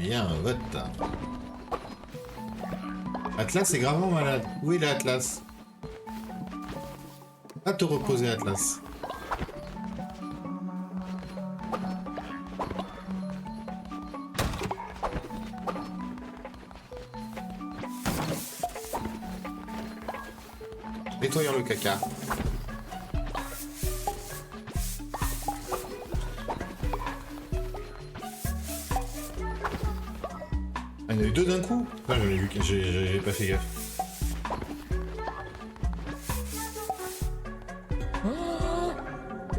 Il y a un vote. Atlas est gravement malade. Où est l'Atlas? Va te reposer, Atlas. Nettoyons le caca. Ah, il y en a eu deux d'un coup? Ah, j'en ai vu, j'ai pas fait gaffe.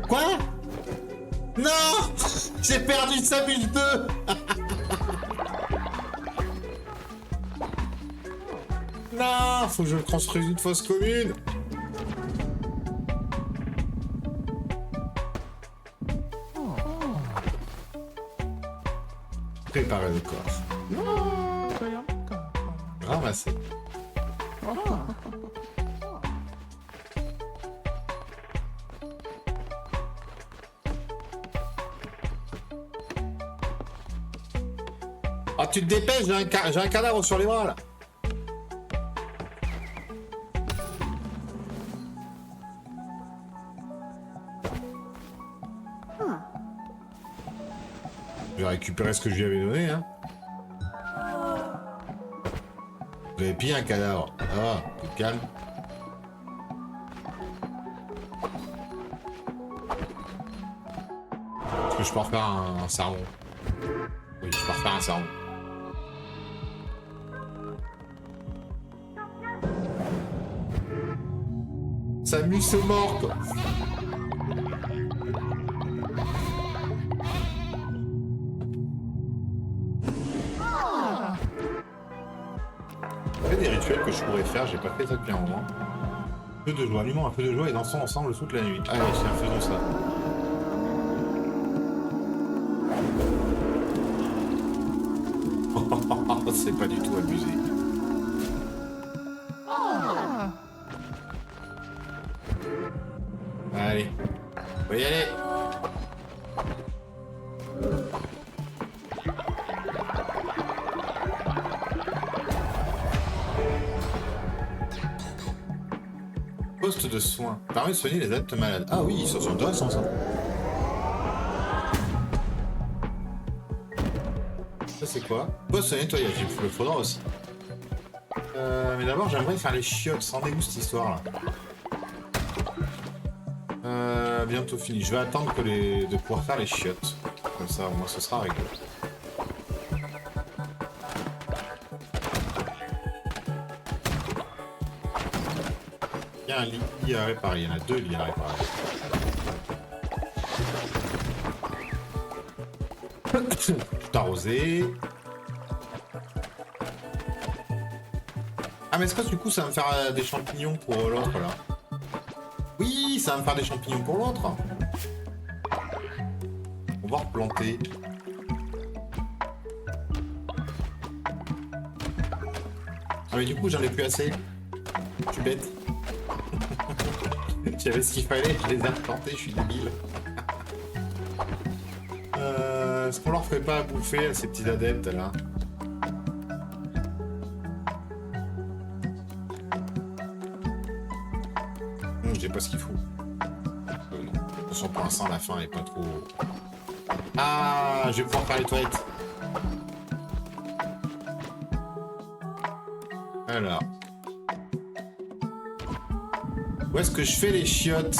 Quoi? Non! J'ai perdu Samus 2! Non! Faut que je construise une fosse commune! Préparer le corps. Ramasser. Ah, tu te dépêches, j'ai un cadavre sur les bras là. Je vais récupérer ce que je lui avais donné, hein. Vous avez pillé un cadavre. Ah, tu te calmes. Est-ce que je peux refaire un sarron? Oui, je peux refaire un sarron. Samus est morte. Il y a des rituels que je pourrais faire, j'ai pas fait ça depuis un moment. Feu de joie, allumons un feu de joie et dansons ensemble toute la nuit. Allez, tiens, faisons ça. C'est pas du tout abusé. Allez, on va y aller. Poste de soins. Permet de soigner les adeptes malades. Ah oui, ça c'est intéressant ça. Ça c'est quoi? Poste de nettoyage, il le faudra aussi. Mais d'abord j'aimerais faire les chiottes. C'en est où cette histoire là? Bientôt fini. Je vais attendre de pouvoir faire les chiottes. Comme ça, au moins ce sera réglé. Il y a un lit à réparer. Il y en a deux lits à réparer. Tout arrosé. Ah mais est-ce que du coup ça va me faire des champignons pour l'autre là? Oui, ça va me faire des champignons pour l'autre. On va replanter. Ah mais du coup j'en ai plus assez. Je suis bête. J'avais ce qu'il fallait, je les ai replantés, je suis débile. Est-ce qu'on leur ferait pas à bouffer à ces petits adeptes là? J'ai pas ce qu'il faut. Non. De toute façon, pour l'instant, la fin est pas trop... Ah, je vais pouvoir faire les toilettes. Alors. Où est-ce que je fais les chiottes?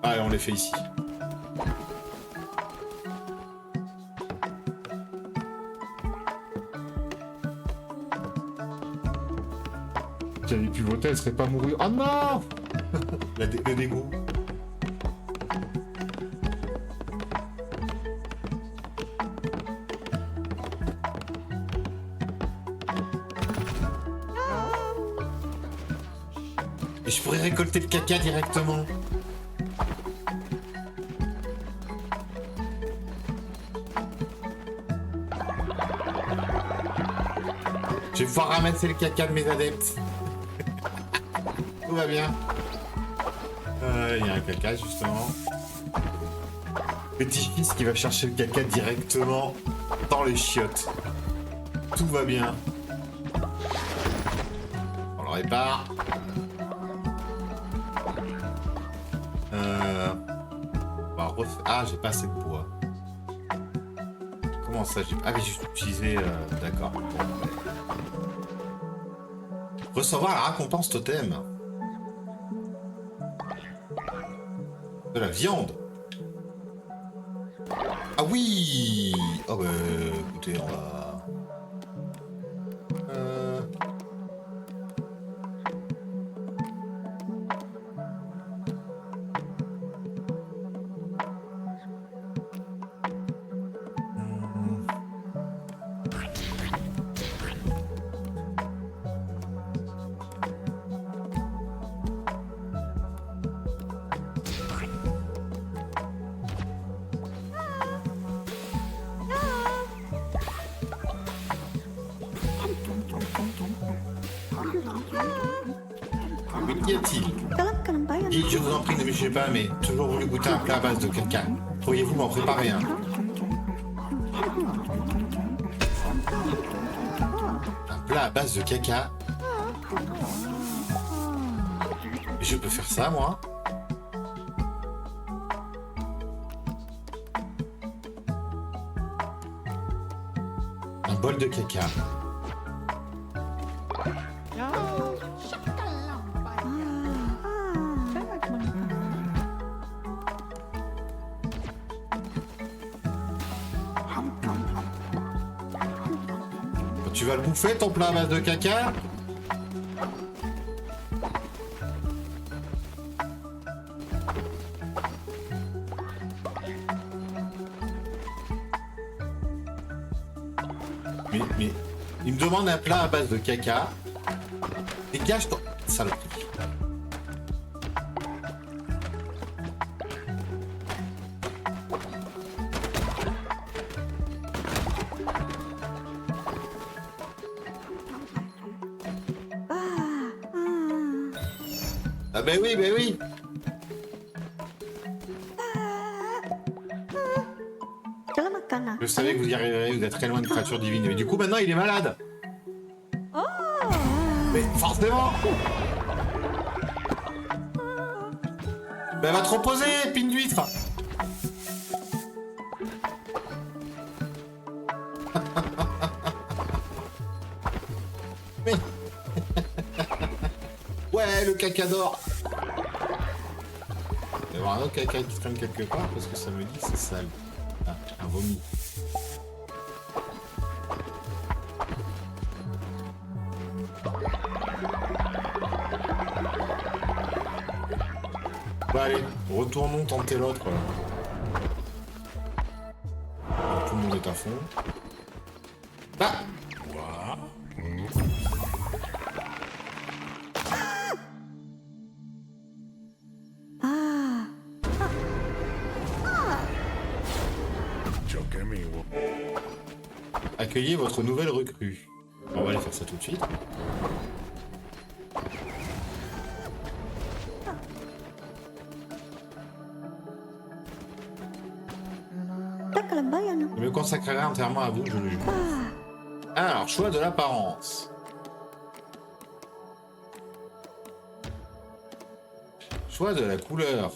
Ah, et on les fait ici. Si elle avait pu voter, elle serait pas mourue. Oh non! Le dégoût. Et je pourrais récolter le caca directement. Je vais pouvoir ramasser le caca de mes adeptes. Tout va bien. Il y a un caca, justement. Petit-fils qui va chercher le caca directement dans les chiottes. Tout va bien. On le répare. On va refaire... Ah, j'ai pas assez de bois. Comment ça Ah, mais j'ai utilisé... D'accord. Bon. Recevoir la récompense totem. De la viande. Ah oui. Oh bah écoutez, on va... Mais qu'y a-t-il? Dis, je vous en prie, ne me jugez pas, mais toujours voulu goûter un plat à base de caca. Pourriez-vous m'en préparer un? Un plat à base de caca? Je peux faire ça, moi? Un bol de caca. Tu vas le bouffer, ton plat à base de caca? Mais, il me demande un plat à base de caca. Dégage ton saloperie. Ah ben oui, ben oui. Je savais que vous y arriverez, vous êtes très loin de créatures divines. Mais du coup, maintenant, il est malade. Mais forcément. Ben va te reposer, pine d'huître. Mais... ouais, le caca d'or. Il va y avoir un autre caca qui traîne quelque part parce que ça me dit que c'est sale. Ah, un vomi. Bah allez, retournons tenter l'autre. Tout le monde est à fond. Bah accueillez votre nouvelle recrue. On va aller faire ça tout de suite. Je me consacrerai entièrement à vous, je le jure. Alors, choix de l'apparence. Choix de la couleur.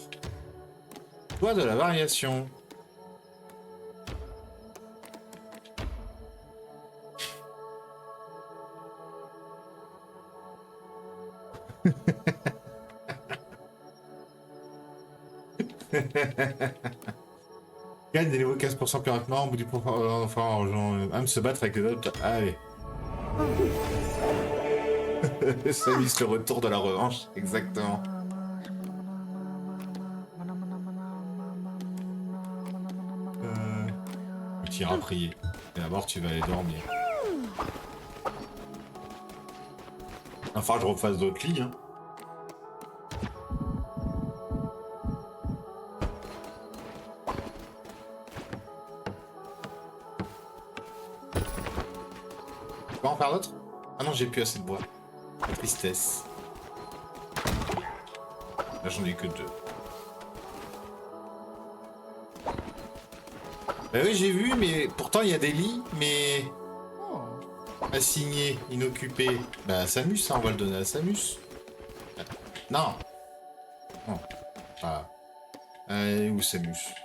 Choix de la variation. Gagne des niveaux 15% plus rapidement, au bout du enfin, aime se battre avec les autres. Allez. Ça vise le retour de la revanche, exactement. Tu iras prier. Et d'abord, tu vas aller dormir. Enfin, je refasse d'autres lits, hein. Tu peux en faire d'autres? Ah non, j'ai plus assez de bois. Tristesse. Là, j'en ai que 2. Bah oui, j'ai vu, mais pourtant il y a des lits, mais assignés, inoccupés. Bah Samus, ça, on va le donner à Samus. Non. Non. Ah. Où Samus?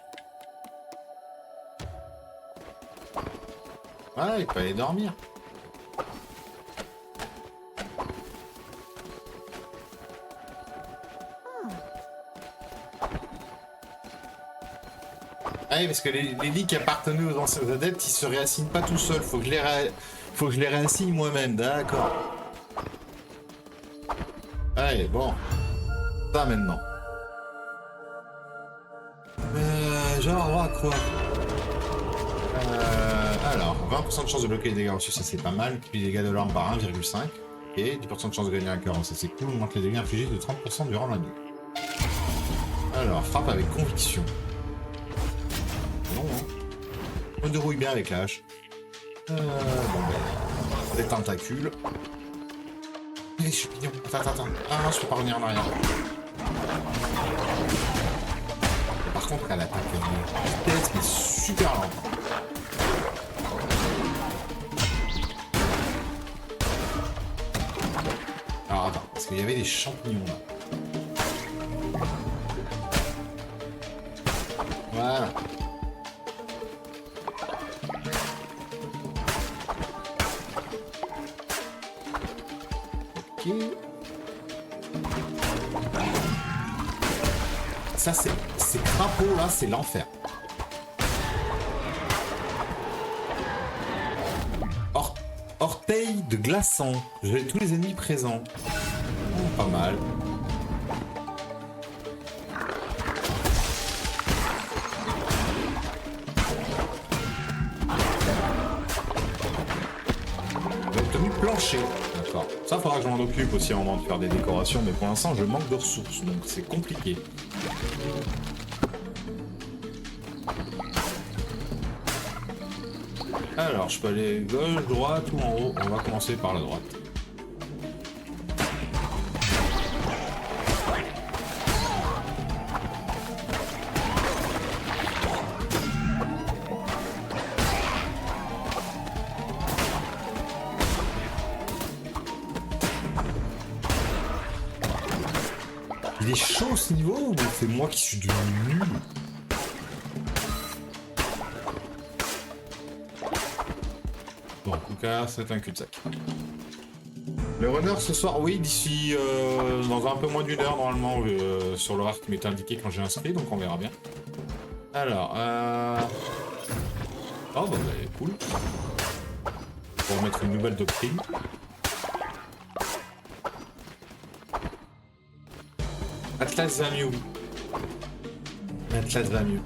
Ouais, il peut aller dormir. Ah oui, parce que les lits qui appartenaient aux anciens adeptes, ils se réassignent pas tout seuls. Faut que je les réassigne moi-même, d'accord. Allez, bon. Ça maintenant. J'ai un droit à quoi? Alors, 20% de chance de bloquer les dégâts reçus, ça c'est pas mal. Multiplie les dégâts de l'arme par 1,5. Ok, 10% de chance de gagner un cœur, ça c'est cool. Augmente les dégâts infligés de 30% durant la nuit. Alors, frappe avec conviction. Non, hein. On me dérouille bien avec la hache. Bon ben, des tentacules. Les champignons. Attends. Ah non, je peux pas revenir en arrière. Par contre, elle attaque une vitesse mais super lente. Alors attends, parce qu'il y avait des champignons là. Voilà. Ok. Ça c'est... Ces crapauds là, c'est l'enfer. Orteil de glaçon. J'ai tous les ennemis présents. Oh, pas mal. J'ai obtenu plancher. D'accord. Ça, faudra que je m'en occupe aussi à un moment de faire des décorations, mais pour l'instant, je manque de ressources, donc c'est compliqué. Alors, je peux aller gauche, droite ou en haut. On va commencer par la droite. Il est chaud ce niveau ou c'est moi qui suis devenu nul? Bon, en tout cas, c'est un cul-de-sac. Le runner ce soir, oui, d'ici dans un peu moins d'une heure normalement sur l'horaire qui m'était indiqué quand j'ai inscrit, donc on verra bien. Alors, oh bah cool. On va mettre une nouvelle doctrine. Atlas va mieux. Atlas va mieux.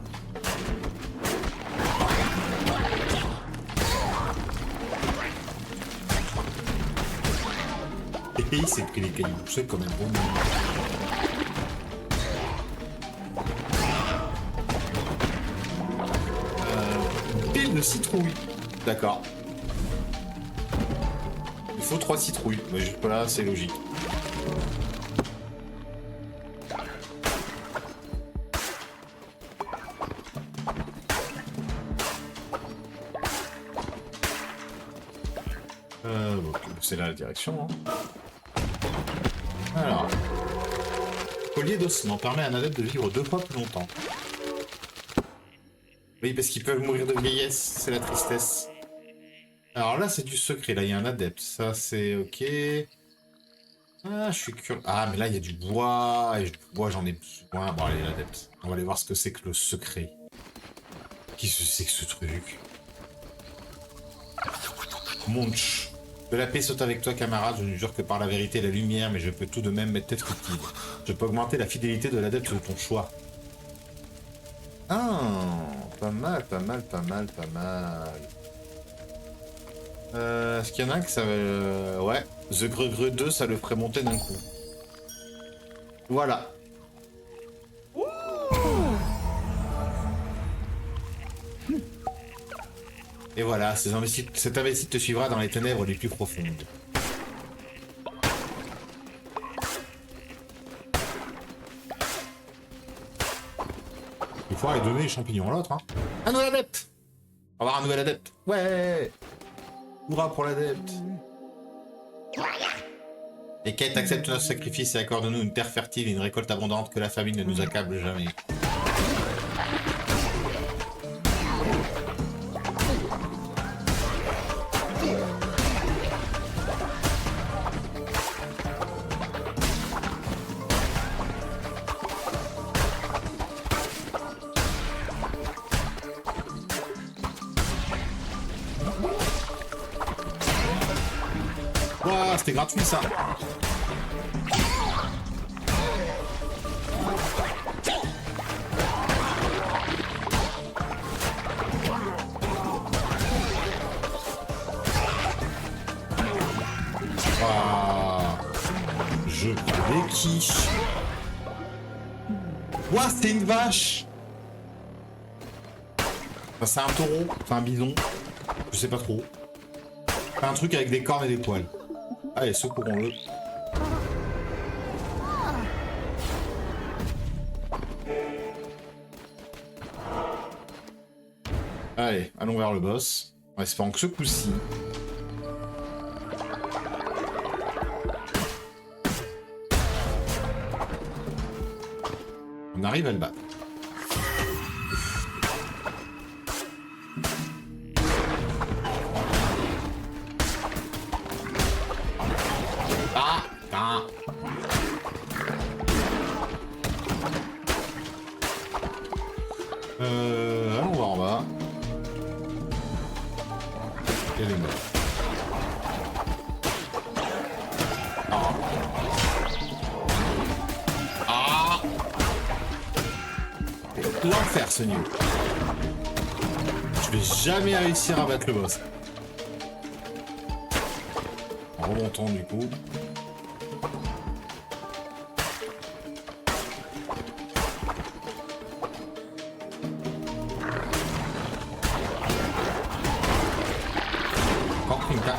Et il s'est pris les cailloux, c'est quand même bon. Pile de citrouilles. D'accord. Il faut 3 citrouilles. Mais jusque là, c'est logique. Bon, c'est là la direction. Hein. Alors. Collier d'ossement permet à un adepte de vivre 2 fois plus longtemps. Oui, parce qu'ils peuvent mourir de vieillesse, c'est la tristesse. Alors là, c'est du secret, là, il y a un adepte. Ça, c'est ok. Ah, je suis curieux. Ah, mais là, il y a du bois, et du bois, j'en ai besoin. Bon, allez, l'adepte. On va aller voir ce que c'est que le secret. Qu'est-ce que c'est que ce truc? Munch. Que la paix saute avec toi, camarade. Je ne jure que par la vérité et la lumière, mais je peux tout de même m'être tête utile. Je peux augmenter la fidélité de l'adepte de ton choix. Ah, pas mal, pas mal, pas mal, pas mal. Est-ce qu'il y en a un que ça va... ouais, The Greux 2, ça le ferait monter d'un coup. Voilà. Et voilà, cet imbécile te suivra dans les ténèbres les plus profondes. Il faut aller donner les champignons à l'autre, hein. Ah non, adepte! un nouvel adepte. Ouais. Hurrah pour l'adepte. Et Kate accepte notre sacrifice et accorde-nous une terre fertile et une récolte abondante, que la famine ne nous accable jamais. Ouah, c'était gratuit ça. Ouah. Je prends des quiches. Ouah, c'était une vache. Enfin, c'est un taureau, c'est un bison. Je sais pas trop. C'est un truc avec des cornes et des poils. Allez, secourons-le. Allez, allons vers le boss. En espérant que ce coup-ci... on arrive à le battre. Allons voir en bas. Et les morts. Ah. Ah. L'enfer ce niveau. Je vais jamais réussir à battre le boss. En remontant du coup.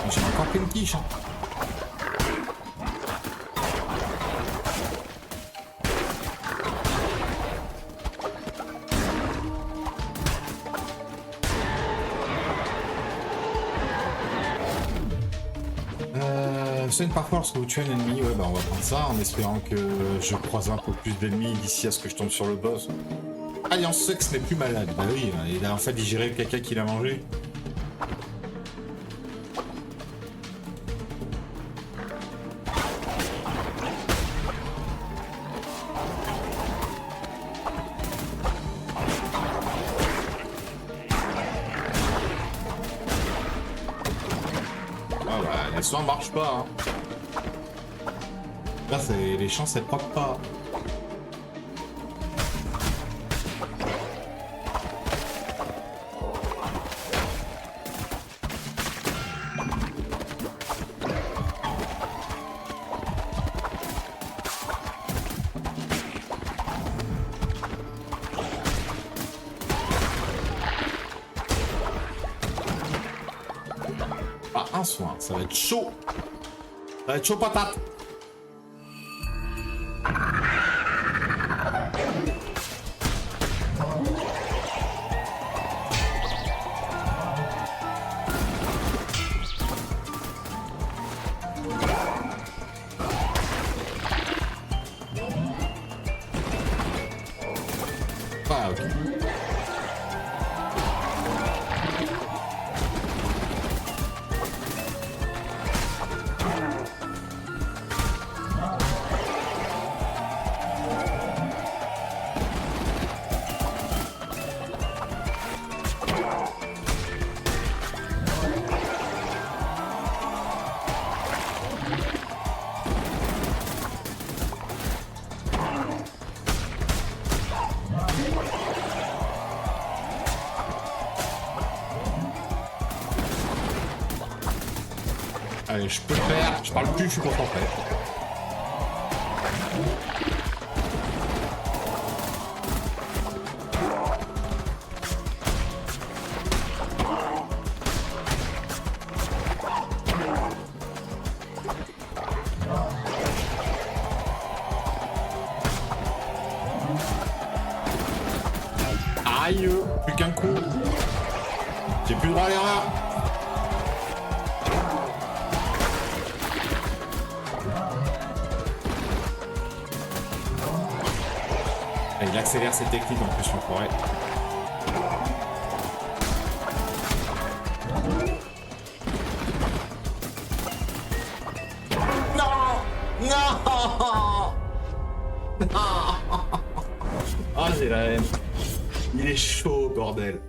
J'ai encore pris une quiche. Hein. C'est parfois lorsque vous tuez un ennemi, ouais bah on va prendre ça en espérant que je croise un peu plus d'ennemis d'ici à ce que je tombe sur le boss. Alliance Sexe n'est plus malade, bah oui, il a en fait digéré le caca qu'il a mangé. Ah bah, les soins marchent pas. Hein. Là, les chances, elles proc pas. Ah, un soin, ça va être chaud. Ça va être chaud patate. Ah, ok. Allez, je peux le faire. Je parle plus, je suis concentré. Aïe, plus qu'un coup. J'ai plus le droit à l'erreur. Et il accélère ses techniques en plus, l'enfoiré. Non. Ah, j'ai la haine. Il est chaud, bordel.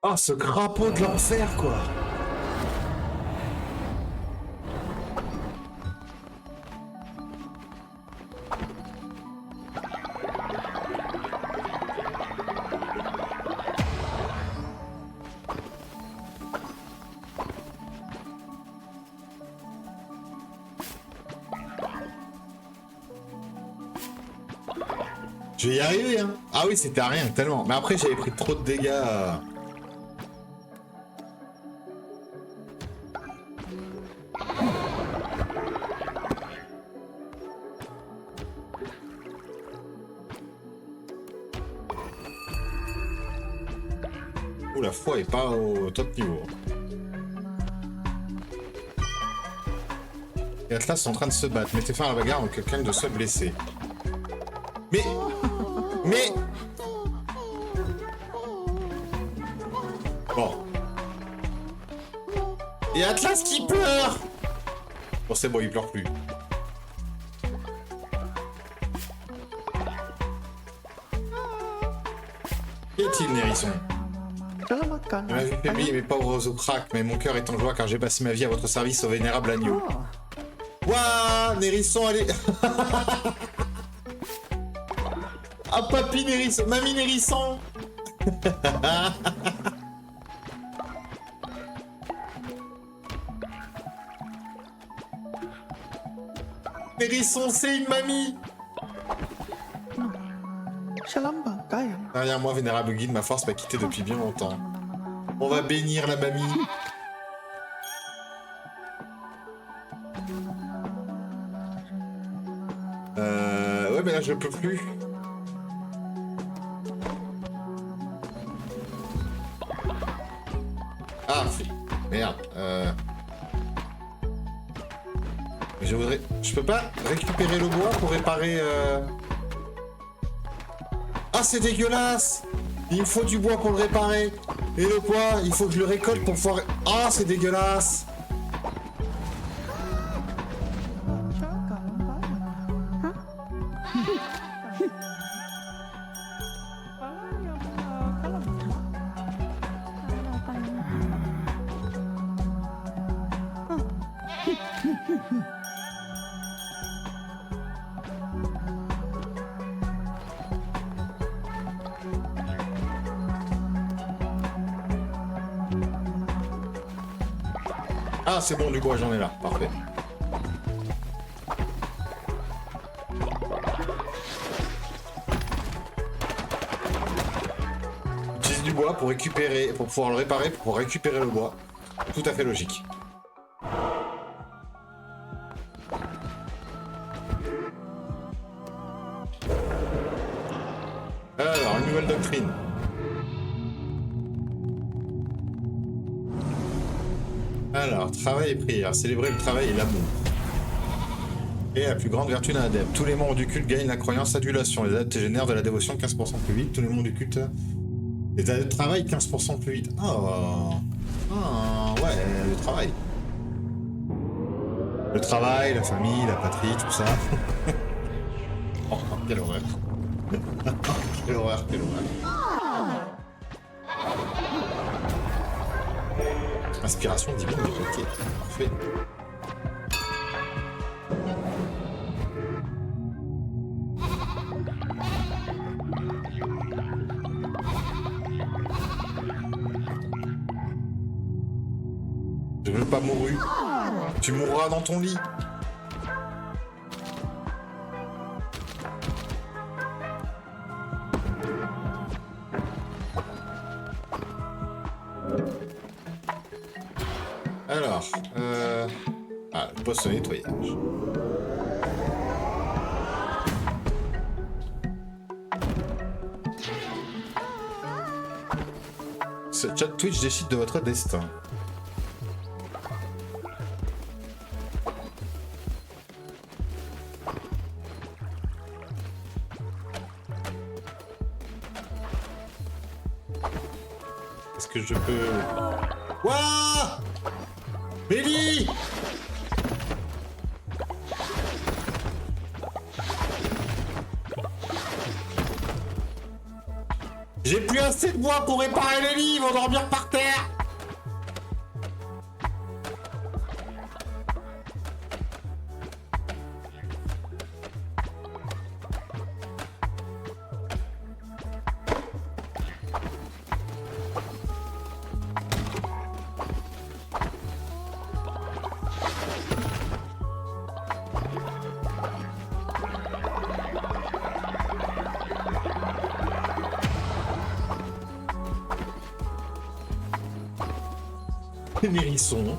Ah, ce crapaud de l'enfer, quoi. Je vais y arriver, hein. Ah oui, c'était à rien, tellement. Mais après, j'avais pris trop de dégâts. Ouh, la foi est pas au top niveau. Et Atlas sont en train de se battre. Mettez fin à la bagarre avant que quelqu'un ne soit blessé. Mais... Bon. Et Atlas qui pleure. Bon, c'est bon, il pleure plus. Qu'y a-t-il, Nérisson? Il m'a vu faiblir mes pauvres os craquent, mais mon cœur est en joie car j'ai passé ma vie à votre service au vénérable agneau. Waouh, Nérisson, allez. Ah, papy Nérisson, mamie Nérisson. Nérisson, c'est une mamie. Derrière moi, vénérable guide, ma force m'a quitté depuis bien longtemps. On va bénir la mamie. Ouais, mais là, je peux plus. Ah, merde. Je voudrais... Je peux pas récupérer le bois pour réparer... Ah, c'est dégueulasse! Il me faut du bois pour le réparer. Et le bois, il faut que je le récolte pour pouvoir... Ah, c'est dégueulasse! Ah, c'est bon, du bois, j'en ai là. Parfait. Utilise du bois pour récupérer, pour pouvoir le réparer, pour récupérer le bois. Tout à fait logique. Alors, une nouvelle doctrine. Alors, travail et prière. Célébrer le travail et l'amour. Et la plus grande vertu d'un adepte. Tous les membres du culte gagnent la croyance adulation. Les adeptes génèrent de la dévotion 15% plus vite. Tous les membres du culte... Les adeptes travaillent 15% plus vite. Oh. Ah, ouais, le travail. Le travail, la famille, la patrie, tout ça. Oh, quelle horreur. Quelle horreur, quelle horreur. Inspiration divine débloquée. Parfait. Je veux pas mourir. Tu mourras dans ton lit. Alors, ah, le poste de nettoyage. Ce chat Twitch décide de votre destin. Est-ce que je peux... Wouah! Mélie! J'ai plus assez de bois pour réparer les lits, ils vont dormir par terre! Nérisson,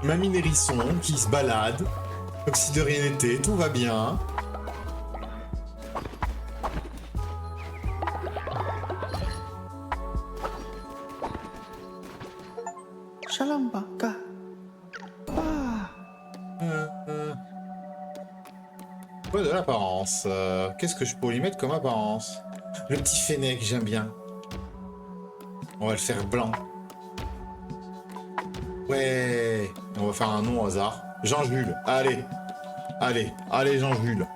mamie Nérisson qui se balade, comme si de rien n'était, tout va bien. Shalambaka. Ouais, de l'apparence. Qu'est-ce que je peux lui mettre comme apparence? Le petit fennec, j'aime bien. On va le faire blanc. Ouais, on va faire un nom au hasard. Jean-Jules, allez. Allez, allez Jean-Jules.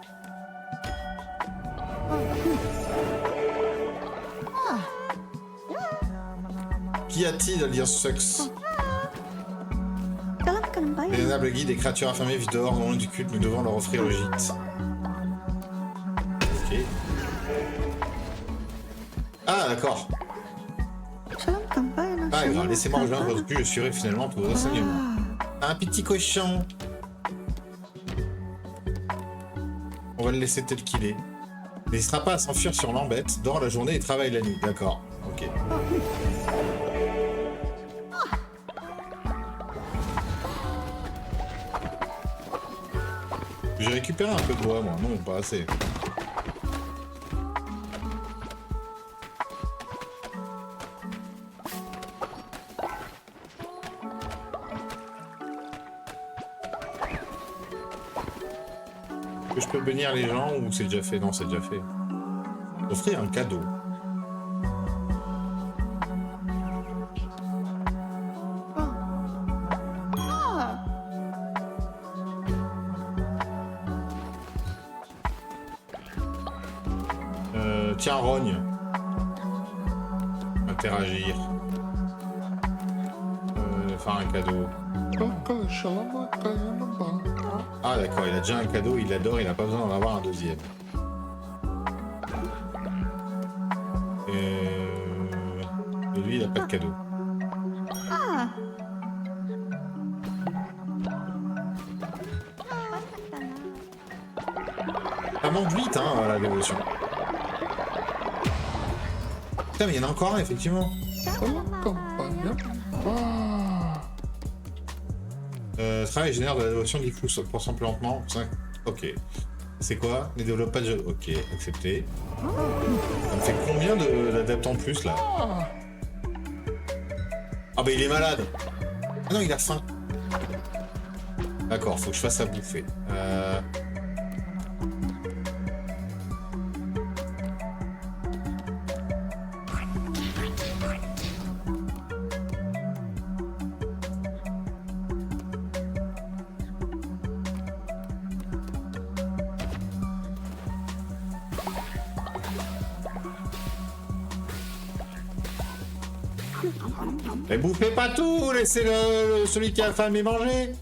Qu'y a-t-il à lire sexe? Vénérable guide, des créatures affamées vivent dehors, au nom du culte, nous devons leur offrir le gîte. Ok. Ah, d'accord. Ah, alors, laissez-moi rejoindre votre cul, je suivrai finalement tous vos enseignements. Un petit cochon. On va le laisser tel qu'il est. N'hésitera pas à s'enfuir sur l'embête, dort la journée et travaille la nuit. D'accord, ok. J'ai récupéré un peu de bois, moi. Non, pas assez. Est-ce que je peux bénir les gens ou c'est déjà fait? Non, c'est déjà fait. Offrir un cadeau. Tiens, rogne. Interagir. Faire un cadeau. Ah d'accord, il a déjà un cadeau, il l'adore, il n'a pas besoin d'en avoir un deuxième. Et lui, il n'a pas de cadeau. Ça monte vite, hein, la dévotion. Putain, mais il y en a encore un, effectivement. Travail génère de la dévotion du flou, % plus lentement. 5. Ok. C'est quoi? Les développages. Ok, accepté. Ça me fait combien d'adeptes en plus, là? Ah bah il est malade. Ah non, il a faim. D'accord, faut que je fasse à bouffer. Mais bouffez pas tout, laissez celui qui a faim et manger.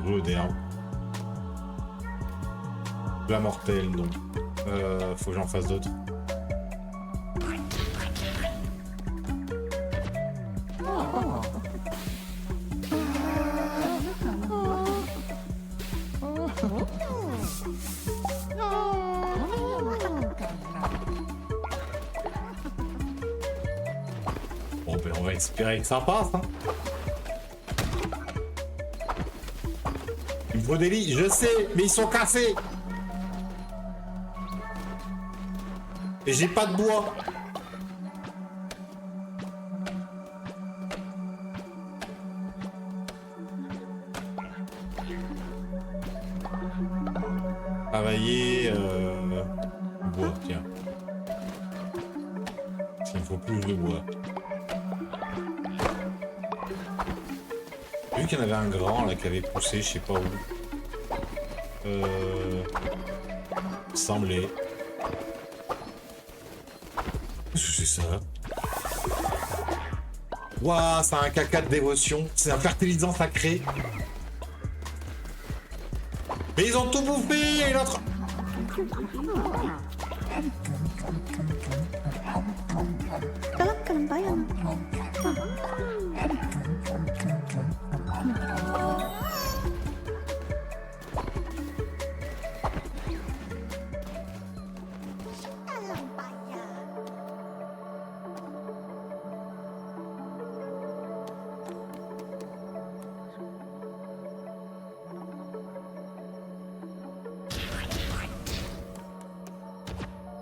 Brûle d'herbe. La mortelle, donc. Faut que j'en fasse d'autres. Bon, ben on va espérer que ça passe, hein. Il me faut des lits, je sais, mais ils sont cassés. Et j'ai pas de bois. Travailler bois, tiens. Il me faut plus de bois. J'ai vu qu'il y en avait un grand là qui avait poussé, je sais pas où. Semblait. Qu'est-ce que c'est ça? Waouh, c'est un caca de dévotion. C'est un fertilisant sacré. Mais ils ont tout bouffé et l'autre... Galak ka ng bayan.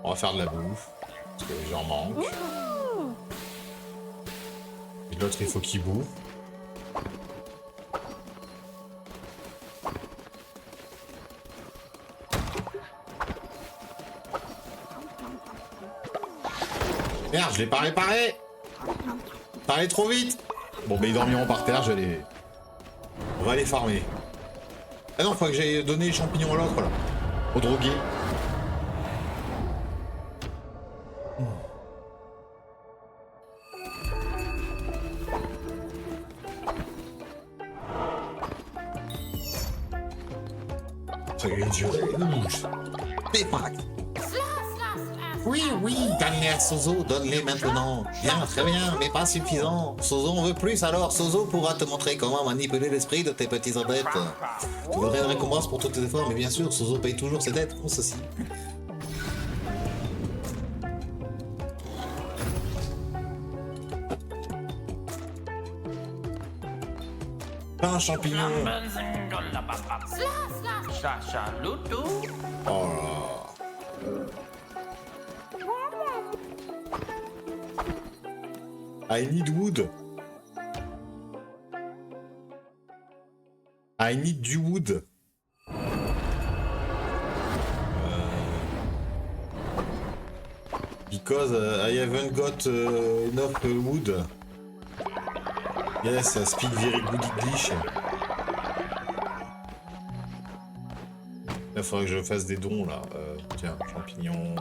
On va faire de la bouffe. Parce que j'en manque. Et l'autre, il faut qu'il bouffe. Merde, je l'ai pas réparé. Ça allait trop vite. Bon, bah ils dormiront par terre, je vais les... On va les farmer. Ah non, faut que j'aille donner les champignons à l'autre, là. Au drogué. Ça a duré rouge. C'est pas... Oui, oui, donne-les à Sozo, donne-les maintenant. Bien, très bien, mais pas suffisant. Sozo en veut plus, alors Sozo pourra te montrer comment manipuler l'esprit de tes petits adeptes. Tu voudrais une récompense pour tous tes efforts, mais bien sûr, Sozo paye toujours ses dettes, comme ceci. Un champignon. Oh là. I need wood. I need du wood. Because I haven't got enough wood. Yes, I speak very good English. Il faudrait que je fasse des dons là. Tiens, champignons.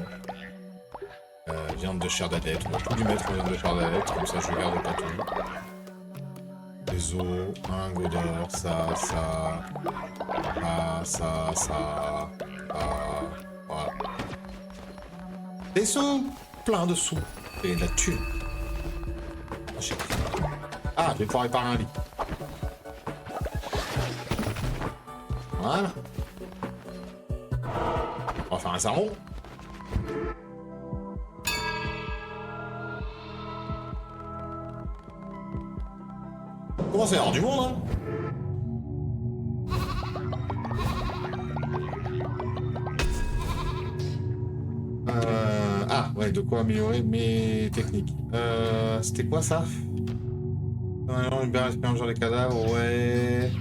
Viande de chair d'adepte. On va tout lui mettre en viande de chair d'adepte, comme ça je garde pas tout. Les os, un godor, ça. Voilà. Des sous! Plein de sous. Et de la thune. Ah, je vais pouvoir réparer un lit. Voilà. On va faire un sermon. Comment ça y avoir du monde, hein? Ah, ouais, de quoi améliorer mes techniques. C'était quoi ça? Une barre expérience sur les cadavres, ouais.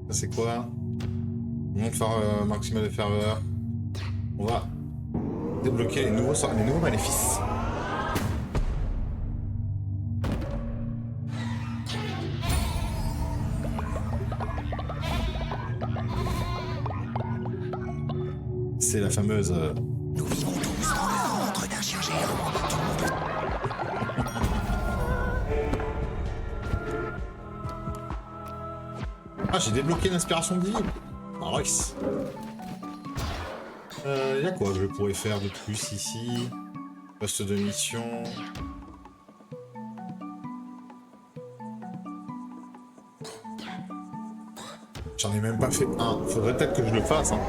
Ça c'est quoi? Monte maximum de ferveur. On va débloquer les nouveaux maléfices. C'est la fameuse... Nous vivons tous dans le ventre d'un chien géant. Ah, j'ai débloqué l'inspiration divine. Nice. Y'a quoi que je pourrais faire de plus ici? Poste de mission. J'en ai même pas fait un. Faudrait peut-être que je le fasse, hein.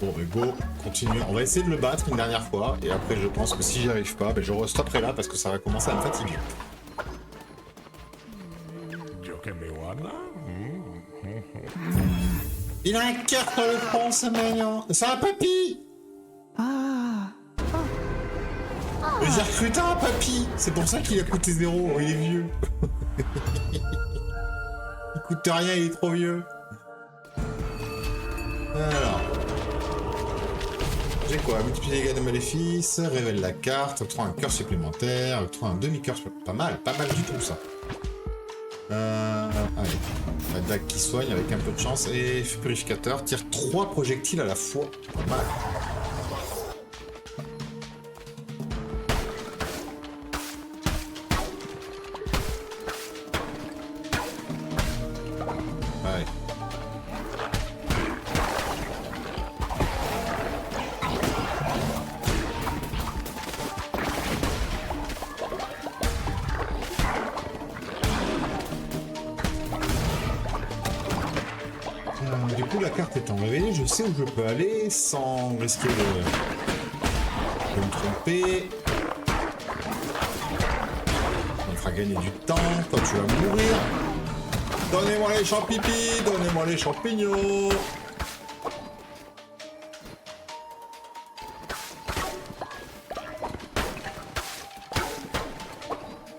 Bon, mais go, continue. On va essayer de le battre une dernière fois. Et après, je pense que si j'y arrive pas, ben, je restopperai là parce que ça va commencer à me fatiguer. Il a un cœur sur le front, ce mignon. C'est un papy. Ah. Mais j'ai recruté un papy. C'est pour ça qu'il a coûté 0. Il est vieux. Il coûte rien, il est trop vieux. Alors. J'ai quoi? Multiplier les dégâts de maléfice, révèle la carte, octroie un cœur supplémentaire, octroie un demi-cœur supplémentaire. Pas mal du tout ça. Allez. La dague qui soigne avec un peu de chance et purificateur. Tire 3 projectiles à la fois. Pas mal. Ouais. Du coup, la carte étant révélée, je sais où je peux aller sans risquer de me tromper. Ça me fera gagner du temps. Toi, tu vas mourir. Donnez-moi les champignons, donnez-moi les champignons.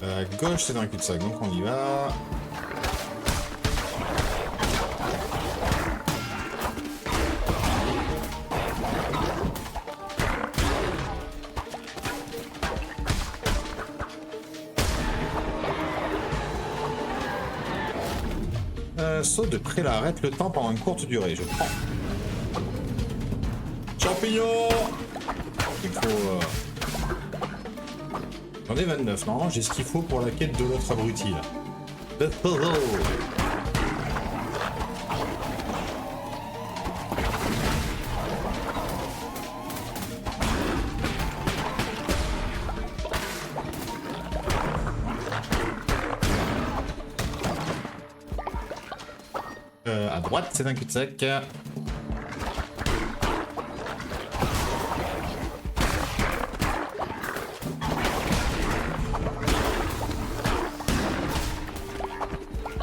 À gauche, c'est dans le cul-de-sac, donc on y va. Saut de prélat, arrête le temps pendant une courte durée, je prends. Champignons. Il faut... J'en ai 29, normalement j'ai ce qu'il faut pour la quête de l'autre abruti là. The Polo. À droite, c'est un cul-de-sac.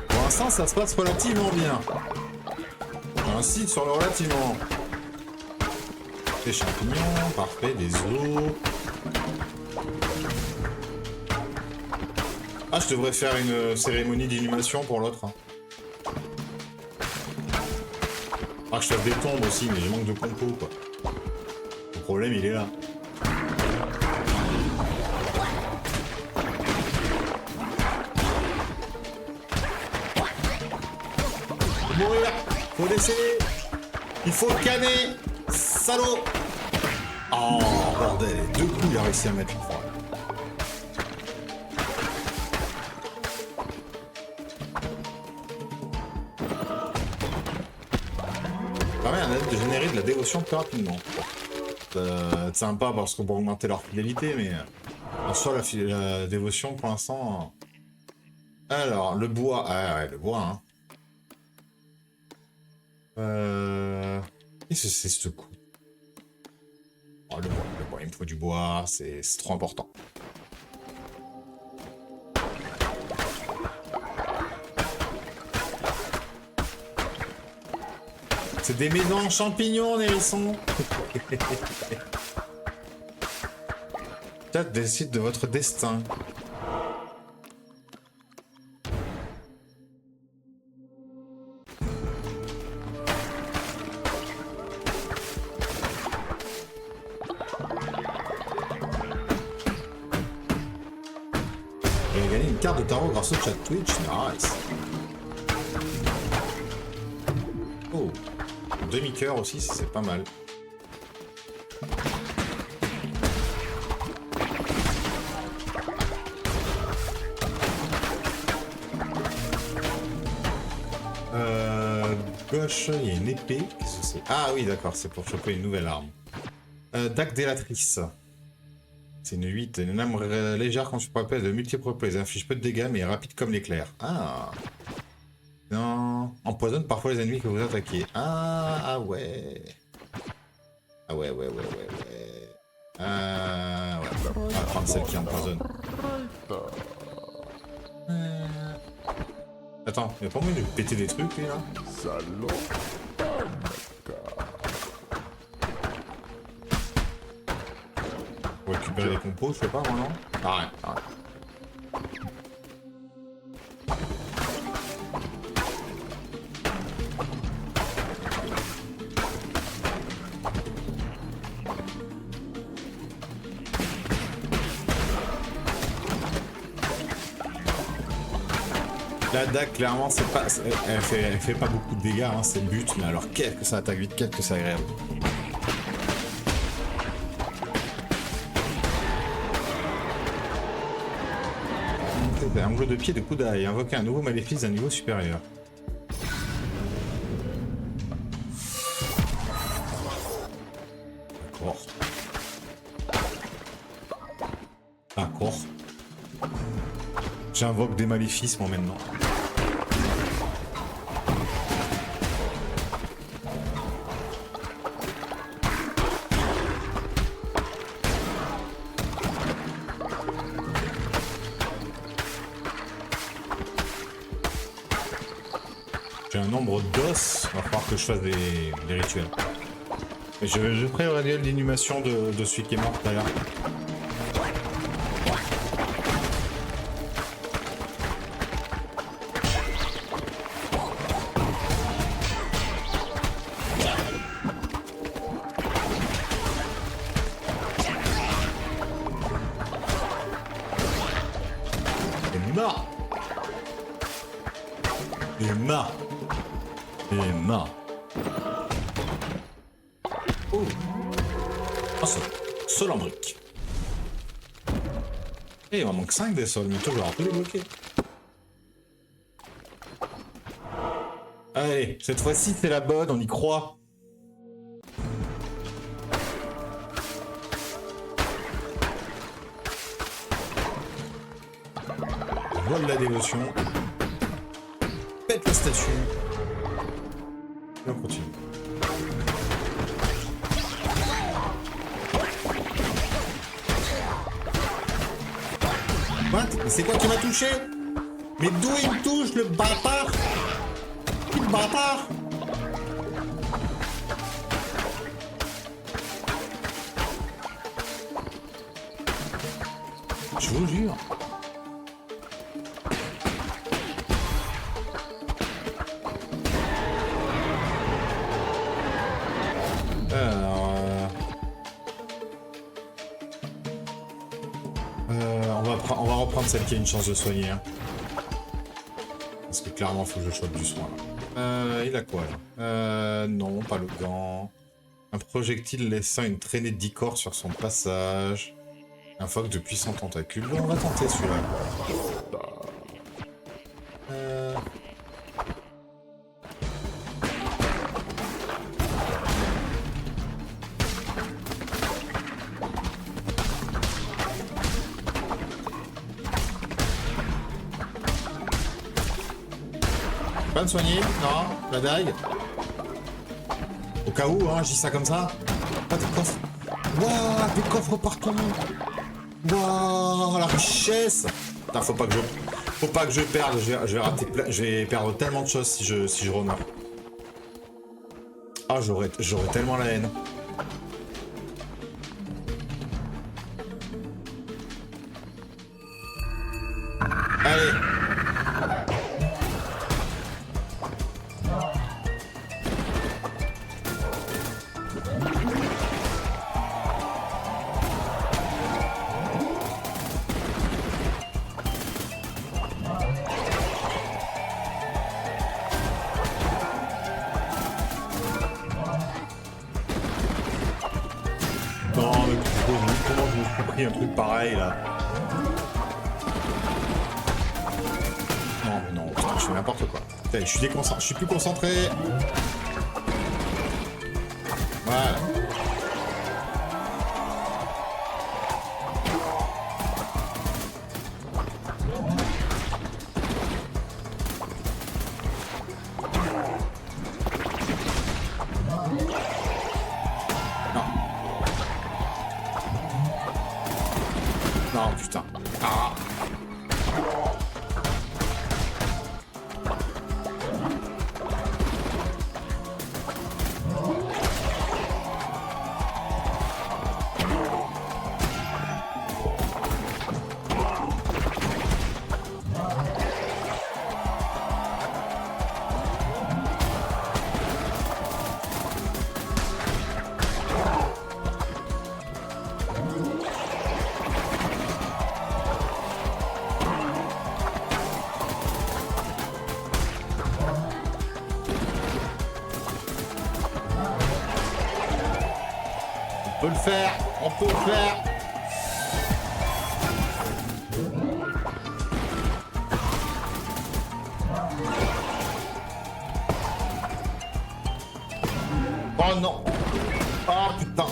Pour l'instant, ça se passe relativement bien. Ainsi, sur le relativement. Des champignons, parfait, des os. Ah, je devrais faire une cérémonie d'inhumation pour l'autre. Ah, je fais des tombes aussi, mais je manque de compo, quoi. Le problème, il est là. Faut mourir. Faut laisser. Il faut canner. Salaud. Oh, bordel. 2 coups, il a réussi à mettre une fois. De générer de la dévotion plus rapidement. C'est sympa parce qu'on peut augmenter leur fidélité, mais en soi, la dévotion pour l'instant. Alors, le bois. Ah ouais, le bois, hein. Qu'est-ce que c'est ce coup? Oh, le bois, il me faut du bois, c'est trop important. C'est des maisons en champignons, hérissons. Peut-être décide de votre destin. Vous avez gagné une carte de tarot grâce au chat Twitch. Nice. Oh. Demi-cœur aussi, c'est pas mal. Gauche, il y a une épée. Qu'est-ce que c'est? Ah oui, d'accord, c'est pour choper une nouvelle arme. Dague délatrice. C'est une 8. Une arme légère quand tu propelles de multiples reprises. Elle inflige peu de dégâts, mais est rapide comme l'éclair. Ah. Non. Empoisonne parfois les ennemis que vous attaquez. Ah ouais. Ah ouais. Ouais. On va prendre celle qui empoisonne. Attends, y'a pas moyen de péter des trucs, lui, là? Pour récupérer les compos, je sais pas, moi, non? Arrête. La dague, clairement, c'est pas, elle fait pas beaucoup de dégâts, hein, c'est le but, mais alors quel que ça attaque vite, quel que c'est agréable. Un jeu de pied de coup d'ail, invoquer un nouveau maléfice d'un niveau supérieur. D'accord. J'invoque des maléfices, moi, maintenant. J'ai un nombre d'os, il va falloir que je fasse des rituels. Mais je ferai un réel d'inhumation de celui qui est mort tout à l'heure. Oh. Ah, sol en brique. Et il m'en manque 5 des sols, mais toi je vais avoir tout débloqué. Allez, cette fois-ci c'est la bonne, on y croit. Vole la dévotion. Pète la statue. Et on continue. What? Mais c'est quoi qui m'a touché? Mais d'où il me touche, le bâtard? Le bâtard? Je vous jure. On va reprendre celle qui a une chance de soigner. Hein. Parce que clairement, faut que je chope du soin. Là. Il a quoi là? Non, pas le gant. Un projectile laissant une traînée d'icor sur son passage. Invoque de puissants tentacules. Bon, on va tenter celui-là. Pas me soigner? Non, la dague. Au cas où, hein, je dis ça comme ça. Ah, des coffres. Waouh, des coffres partout. Waouh, la richesse. Putain, faut pas que je perde. Je vais rater je vais perdre tellement de choses si je remeurs. Ah, j'aurais tellement la haine. Allez. Non, mais comment je me suis pris un truc pareil là? Non, mais non, putain, je fais n'importe quoi. Putain, je suis déconcentré, je suis plus concentré. Voilà. Non. Ah. On peut le faire, on peut le faire. Oh non. Oh putain.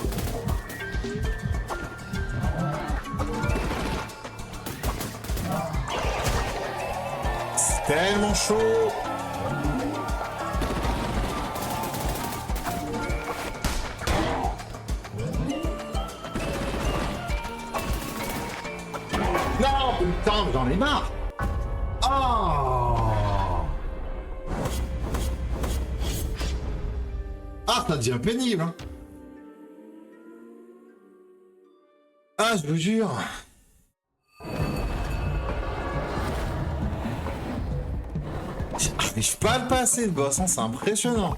C'est tellement chaud. Non, putain, j'en ai marre. Oh. Ah, ça devient pénible. Hein. Ah, je vous jure. J'arrive pas à le passer, ce boss, hein, c'est impressionnant.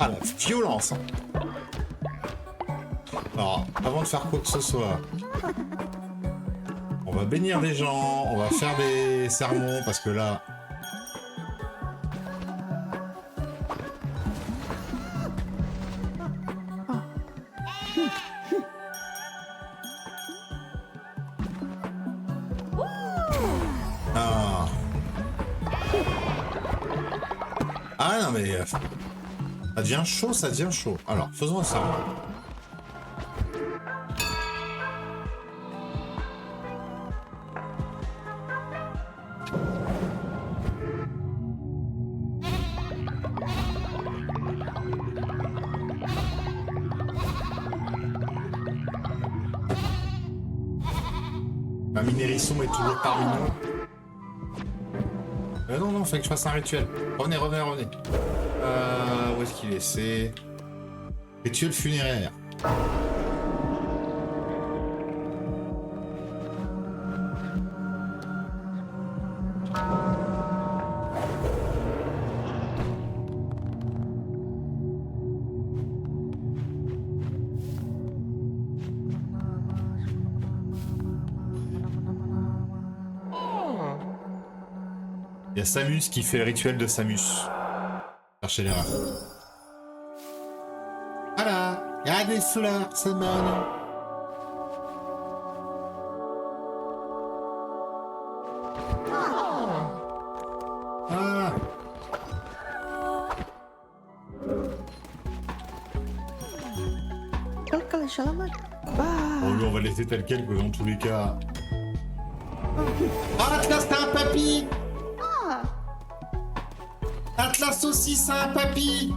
Ah, la violence. Hein. Alors, avant de faire quoi que ce soit, on va bénir des gens, on va faire des sermons, parce que là... Ah, ah non mais... ça devient chaud, ça devient chaud. Alors, faisons un serment. Un minérisson est toujours parmi nous. Non, non, faut que je fasse un rituel. Revenez, revenez, revenez. Où est-ce qu'il est? C'est... rituel funéraire. Il y a Samus qui fait le rituel de Samus. Cherchez l'erreur. Voilà, il y a des fleurs, c'est mal. Ah. Bon, lui, on va laisser tel quel, que dans tous les cas... Ah, Atlas, t'as un papy! Atlas aussi, c'est un papy!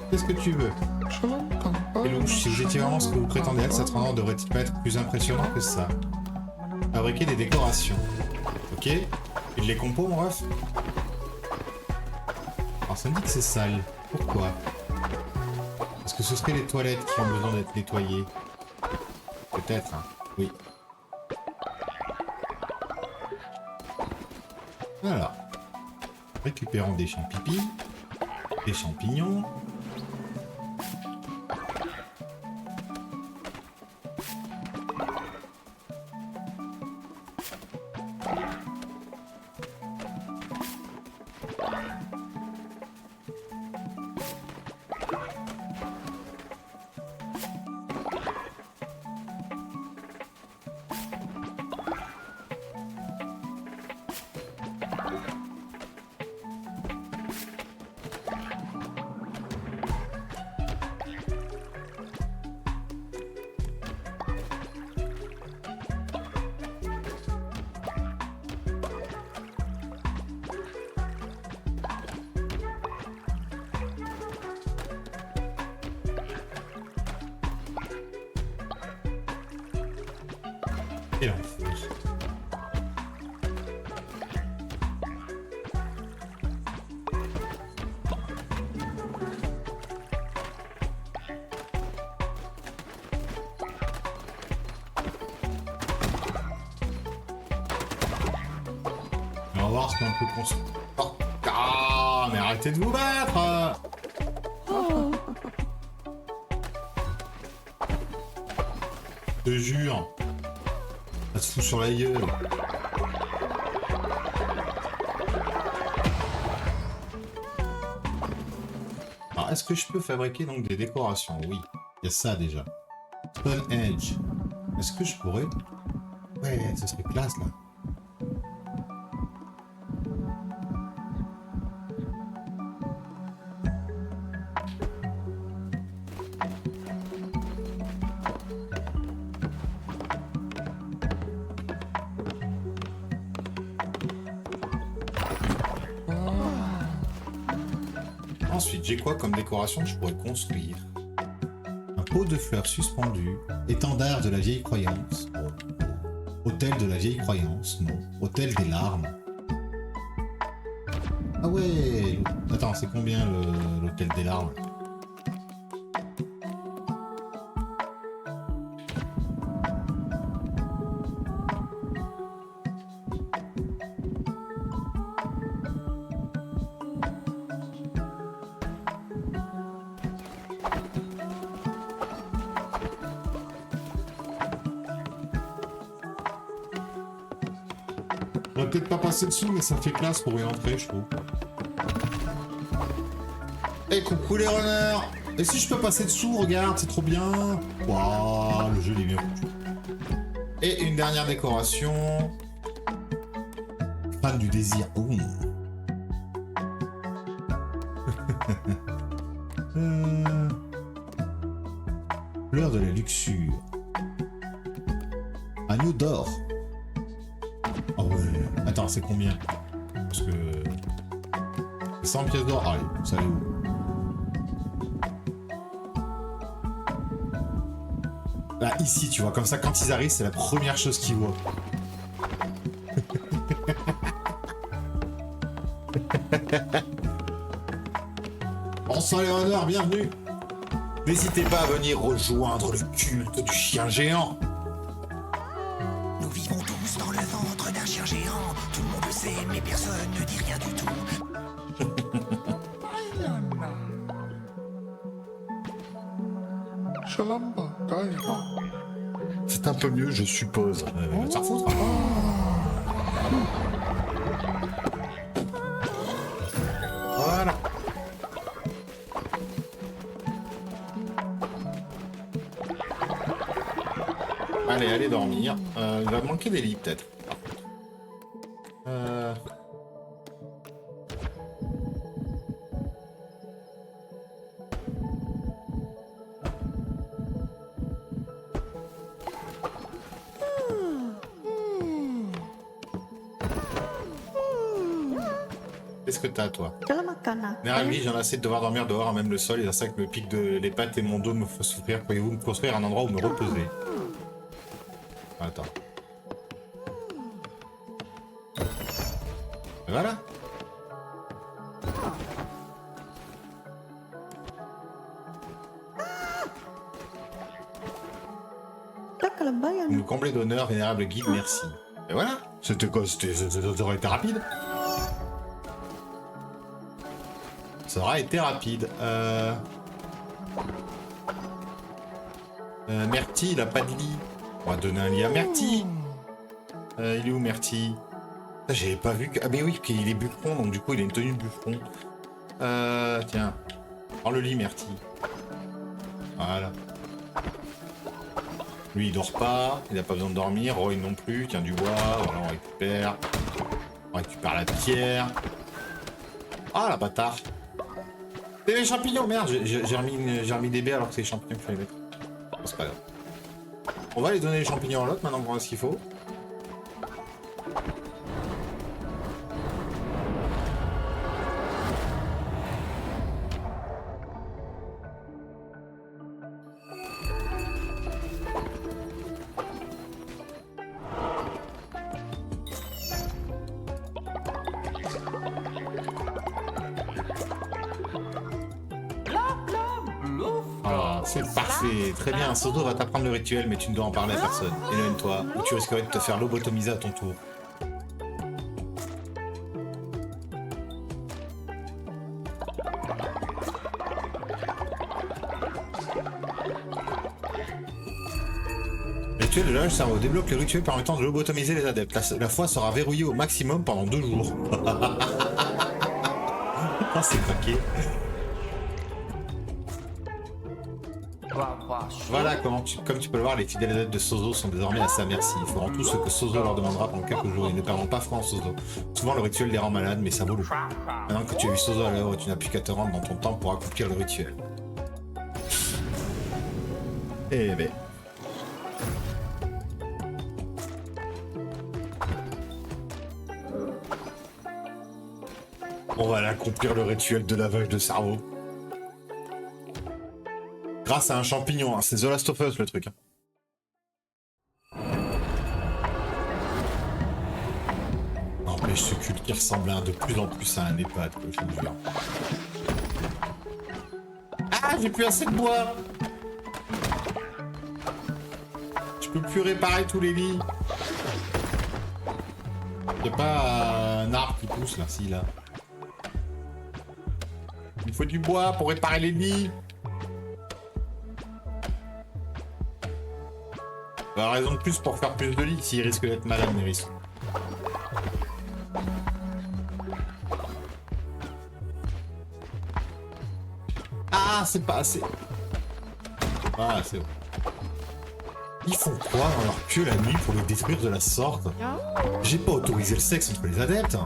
Qu'est-ce que tu veux? Et louche, si vous étiez vraiment ce que vous prétendez être, cette rendeur devrait-il pas être plus impressionnant que ça? Fabriquer des décorations. Ok? Et les compos, mon ref? Alors ça me dit que c'est sale. Pourquoi? Est-ce que ce seraient les toilettes qui ont besoin d'être nettoyées? Peut-être, hein. Oui. Alors. Récupérons des champignons. Des champignons. Quel enfer. On va voir ce qu'on peut construire. Oh. Ah, mais arrêtez de vous battre! Je te jure. Ça se fout sur la gueule. Alors, est-ce que je peux fabriquer donc des décorations? Oui, il y a ça déjà. Stone Edge. Est-ce que je pourrais... Ouais, ça serait classe là. Ensuite, j'ai quoi comme décoration que je pourrais construire? Un pot de fleurs suspendu, étendard de la vieille croyance, bon. Hôtel de la vieille croyance, non. Hôtel des larmes. Ah ouais. Attends, c'est combien l'hôtel des larmes? On va peut-être pas passer dessous, mais ça fait classe pour y entrer, je trouve. Eh, coucou les runners! Et si je peux passer dessous, regarde, c'est trop bien! Waouh, le jeu il est bien foutu. Et une dernière décoration. Fan du désir. Ouh. Fleur de la luxure. Agneau d'or. Ah ouais. Attends, c'est combien? Parce que... C'est 100 pièces d'or. Allez, ça allait où? Là, ici, tu vois. Comme ça, quand ils arrivent, c'est la première chose qu'ils voient. Bonsoir les runners, bienvenue. N'hésitez pas à venir rejoindre le culte du chien géant. Nous vivons tous dans le ventre d'un chien géant. Tout le monde le sait, mais personne ne dit rien du tout. C'est un peu mieux, je suppose. Ça refoutre. Voilà. Allez, allez dormir. Il va manquer des lits, peut-être. Qu'est-ce que t'as, toi? Nervi, j'en ai assez de devoir dormir dehors, à même le sol, les insectes me piquent les pattes et mon dos me fait souffrir. Pourriez-vous me construire un endroit où me reposer? Attends. Et voilà. Vous me comblez d'honneur, vénérable guide, merci. Et voilà. C'était quoi? Ça aurait été rapide. Ça aura été rapide. Myrtille, il a pas de lit. On va donner un lit à Myrtille. Il est où Myrtille? J'avais pas vu que... Ah mais oui, qu'il est bûcheron, donc du coup il a une tenue de bûcheron. Tiens. Prends le lit Myrtille. Voilà. Lui il dort pas, il a pas besoin de dormir. Roy non plus, tiens du bois. Voilà, on récupère. On récupère la pierre. Ah la bâtard. C'est les champignons, merde, j'ai remis des baies alors que c'est les champignons qu'il fallait mettre. Bon, c'est pas grave. On va aller donner les champignons à l'autre maintenant qu'on voit ce qu'il faut. C'est parfait, très bien. Sozo va t'apprendre le rituel, mais tu ne dois en parler à personne. Éloigne-toi, ou tu risquerais de te faire lobotomiser à ton tour. Rituel de l'âge cerveau. Débloque le rituel permettant de lobotomiser les adeptes. La foi sera verrouillée au maximum pendant 2 jours. Ah, c'est craqué. Voilà, comme tu peux le voir, les fidèles adeptes de Sozo sont désormais à sa merci. Ils feront tout ce que Sozo leur demandera pendant quelques jours. Ils ne perdront pas foi en Sozo. Souvent, le rituel les rend malades, mais ça vaut le coup. Maintenant que tu as vu Sozo à l'œuvre, tu n'as plus qu'à te rendre dans ton temple pour accomplir le rituel. Eh ben... On va aller accomplir le rituel de lavage de cerveau. Grâce à un champignon, hein. C'est The Last of Us le truc. Hein. N'empêche ce culte qui ressemble de plus en plus à un EHPAD, quoi, je vous jure. Ah, j'ai plus assez de bois. Je peux plus réparer tous les lits. Y'a pas un arbre qui pousse là, si là. Il faut du bois pour réparer les lits. Bah, raison de plus pour faire plus de lits s'il risque d'être malade, Méris. Ah, c'est pas assez. Ah, c'est bon. Ils font quoi dans leur pieu la nuit pour les détruire de la sorte? J'ai pas autorisé le sexe entre les adeptes.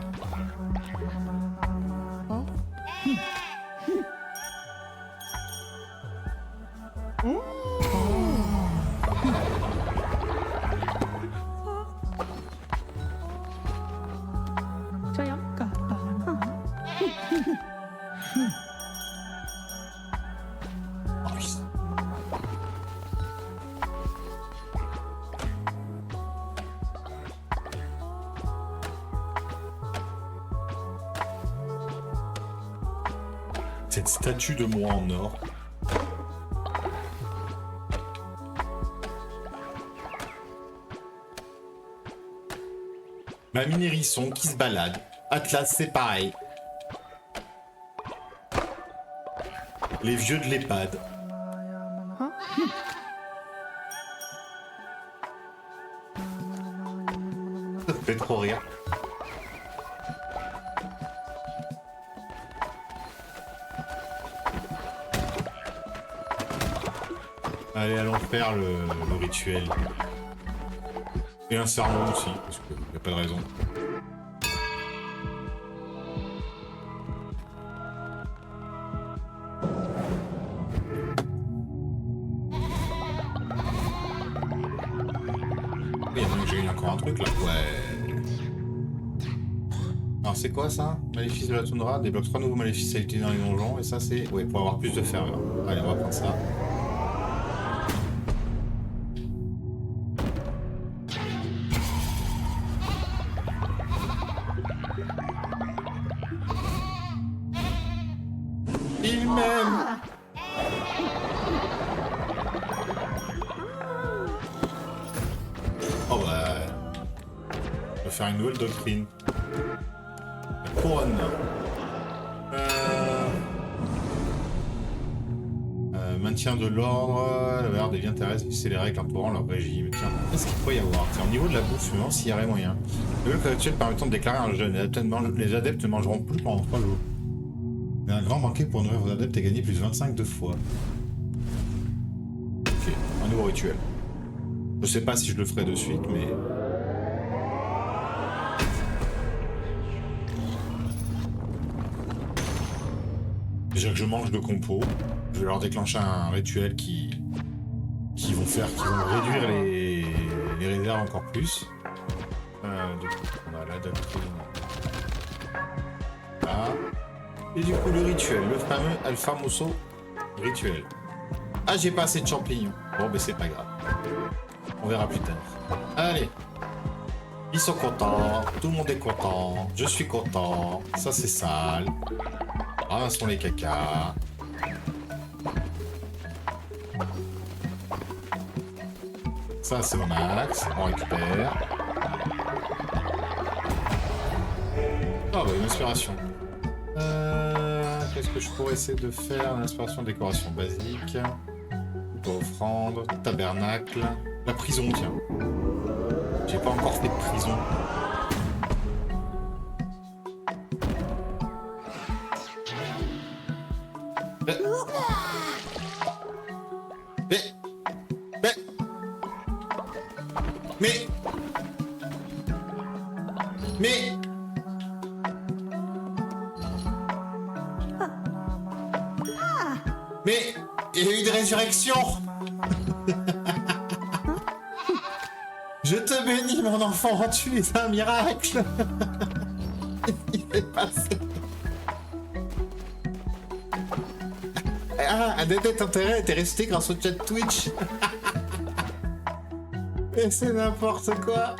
Cette statue de moi en or. Mamie Hérisson qui se balade. Atlas, c'est pareil. Les vieux de l'EHPAD. Ça me fait trop rire. Allez, allons faire le rituel. Et un sermon aussi, parce qu'il n'y a pas de raison. Il y a moyen que j'ai eu encore un truc là. Ouais. Alors c'est quoi ça? Maléfice de la toundra, débloque 3 nouveaux maléfices à utiliser dans les donjons. Et ça c'est... Ouais, pour avoir plus de ferveur. Allez, on va prendre ça. Il m'aime. Oh bah... On va faire une nouvelle doctrine. La couronne. Maintien de l'ordre, la valeur des biens terrestres, c'est les règles entourant leur régime. Tiens, qu'est-ce qu'il peut y avoir? Tiens, au niveau de la bouffe, s'il y aurait moyen. Le level actuel permettant de déclarer un jeûne. Les adeptes ne mangeront plus pendant 3 jours. Il y a un grand banquet pour nourrir vos adeptes et gagner plus 25 de fois. Ok, un nouveau rituel. Je sais pas si je le ferai de suite, mais... Déjà que je mange de compo, je vais leur déclencher un rituel qui vont réduire les réserves encore plus. Du coup, on a la doctrine. Là. Et du coup, le rituel, le fameux Alpha Musso rituel. Ah, j'ai pas assez de champignons. Bon, ben c'est pas grave. On verra plus tard. Allez. Ils sont contents, tout le monde est content, je suis content, ça c'est sale. Ramassons les cacas. Ça, c'est au max. On récupère. Ah bah, une inspiration. Qu'est-ce que je pourrais essayer de faire? Une inspiration décoration basique. Offrande. Tabernacle. La prison, tiens. J'ai pas encore fait de prison. Mais il y a eu une résurrection. Je te bénis, mon enfant, tu es un miracle. Il s'est passé. Ah, Adèle t'intérêt était resté grâce au chat Twitch. Et c'est n'importe quoi.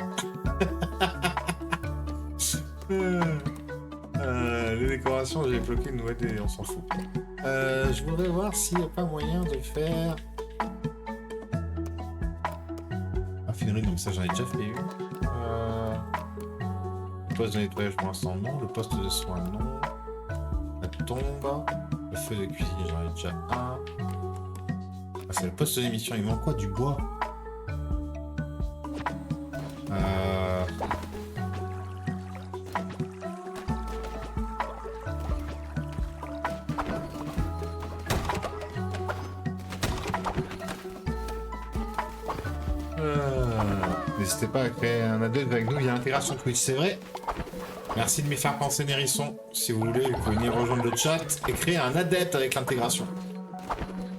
Les décorations, j'ai bloqué une nouvelle et on s'en fout. Je voudrais voir s'il n'y a pas moyen de faire... Raffinerie, donc ça j'en ai déjà fait une. Le poste de nettoyage pour l'instant non, le poste de soins non. La tombe, le feu de cuisine j'en ai déjà un. Ah, c'est le poste d'émission, il manque quoi? Du bois. N'hésitez pas à créer un adepte avec nous via l'intégration Twitch, c'est vrai. Merci de m'y faire penser, Nérisson. Si vous voulez, vous pouvez venir rejoindre le chat et créer un adepte avec l'intégration.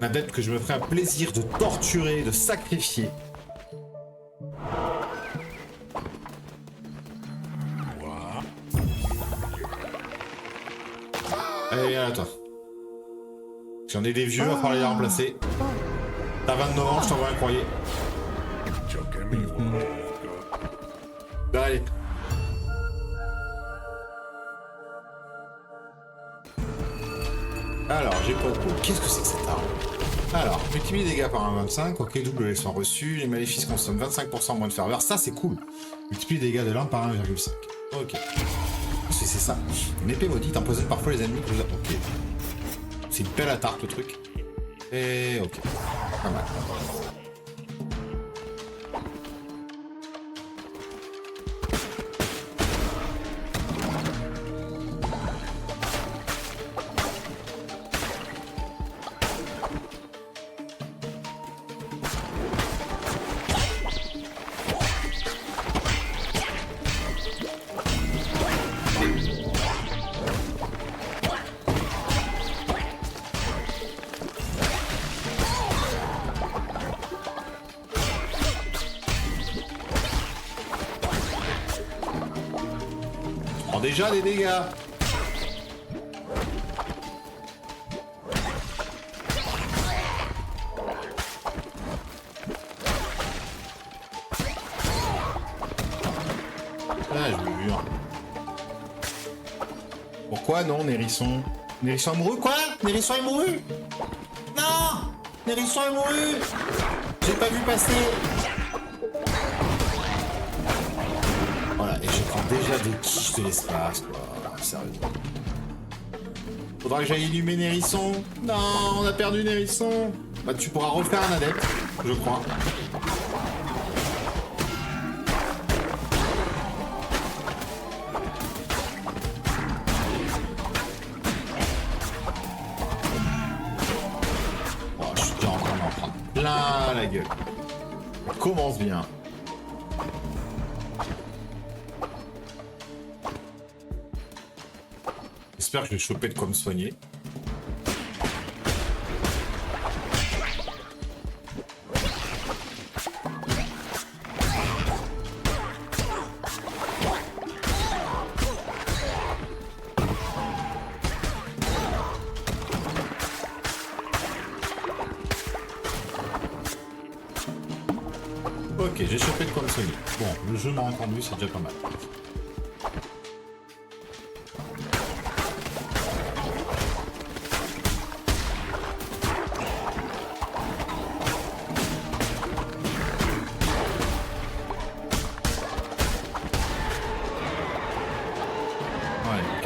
Un adepte que je me ferai un plaisir de torturer, de sacrifier. Allez, viens là, toi. J'en ai des vieux, il va falloir les remplacer. T'as 29 ans, je t'envoie un courrier. Allez. Alors, j'ai pas de coup. Qu'est-ce que c'est que cette arme? Alors, multiplie les dégâts par 1,25. Ok, double les soins reçus. Les maléfices consomment 25% moins de ferveur. Ça, c'est cool. Multiplie les dégâts de l'arme par 1,5. Ok. C'est ça. Une épée maudite empoisonne parfois les ennemis que vous... Ok. C'est une pelle à tarte, le truc. Et ok. Pas mal. Déjà des dégâts. Ah, je l'ai vu. Pourquoi non, Nérisson? Nérisson est mouru? Quoi? Nérisson est mouru? Non! Nérisson est mouru! J'ai pas vu passer. Voilà, et je prends déjà des quiches de l'espace, quoi. Sérieux. Faudra que j'aille allumer Nérisson. Non, on a perdu Nérisson. Bah, tu pourras refaire un adepte, je crois. Oh, je suis déjà en train d'en prendre plein la gueule. Ça commence bien. J'espère que je vais choper de quoi me soigner. Ok, j'ai chopé de quoi me soigner. Bon, le jeu m'a entendu, c'est déjà pas mal.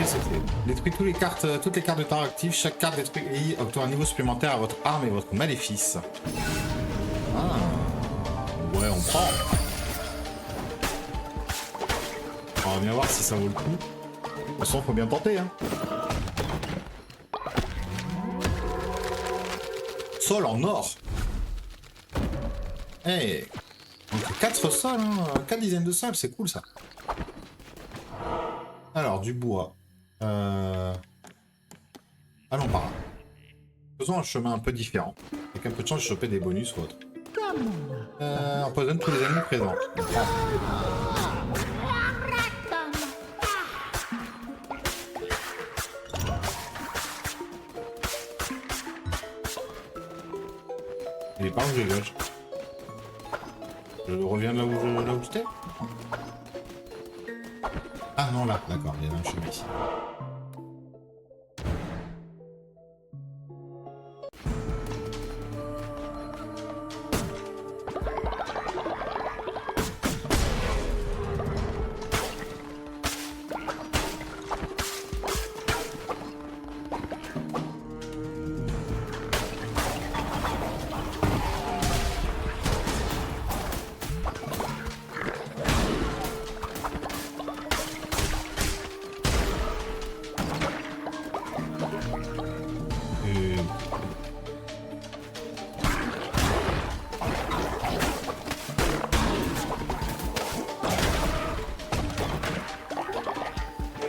c'était. Détruit toutes les cartes de tarot actives. Chaque carte détruite obtient un niveau supplémentaire à votre arme et votre maléfice. Ah. Ouais, on prend. On va bien voir si ça vaut le coup. De toute façon, faut bien tenter, hein. Sol en or. Hey. Donc 4 sols, hein. 4 dizaines de sols, c'est cool ça. Alors, du bois. Allons par là. Faisons un chemin un peu différent. Avec un peu de chance de choper des bonus ou autre. Empoisonne tous les ennemis présents. Il est pas où je gauche. Je reviens de là où j'étais. Ah non, là, d'accord, il y a un chemin ici.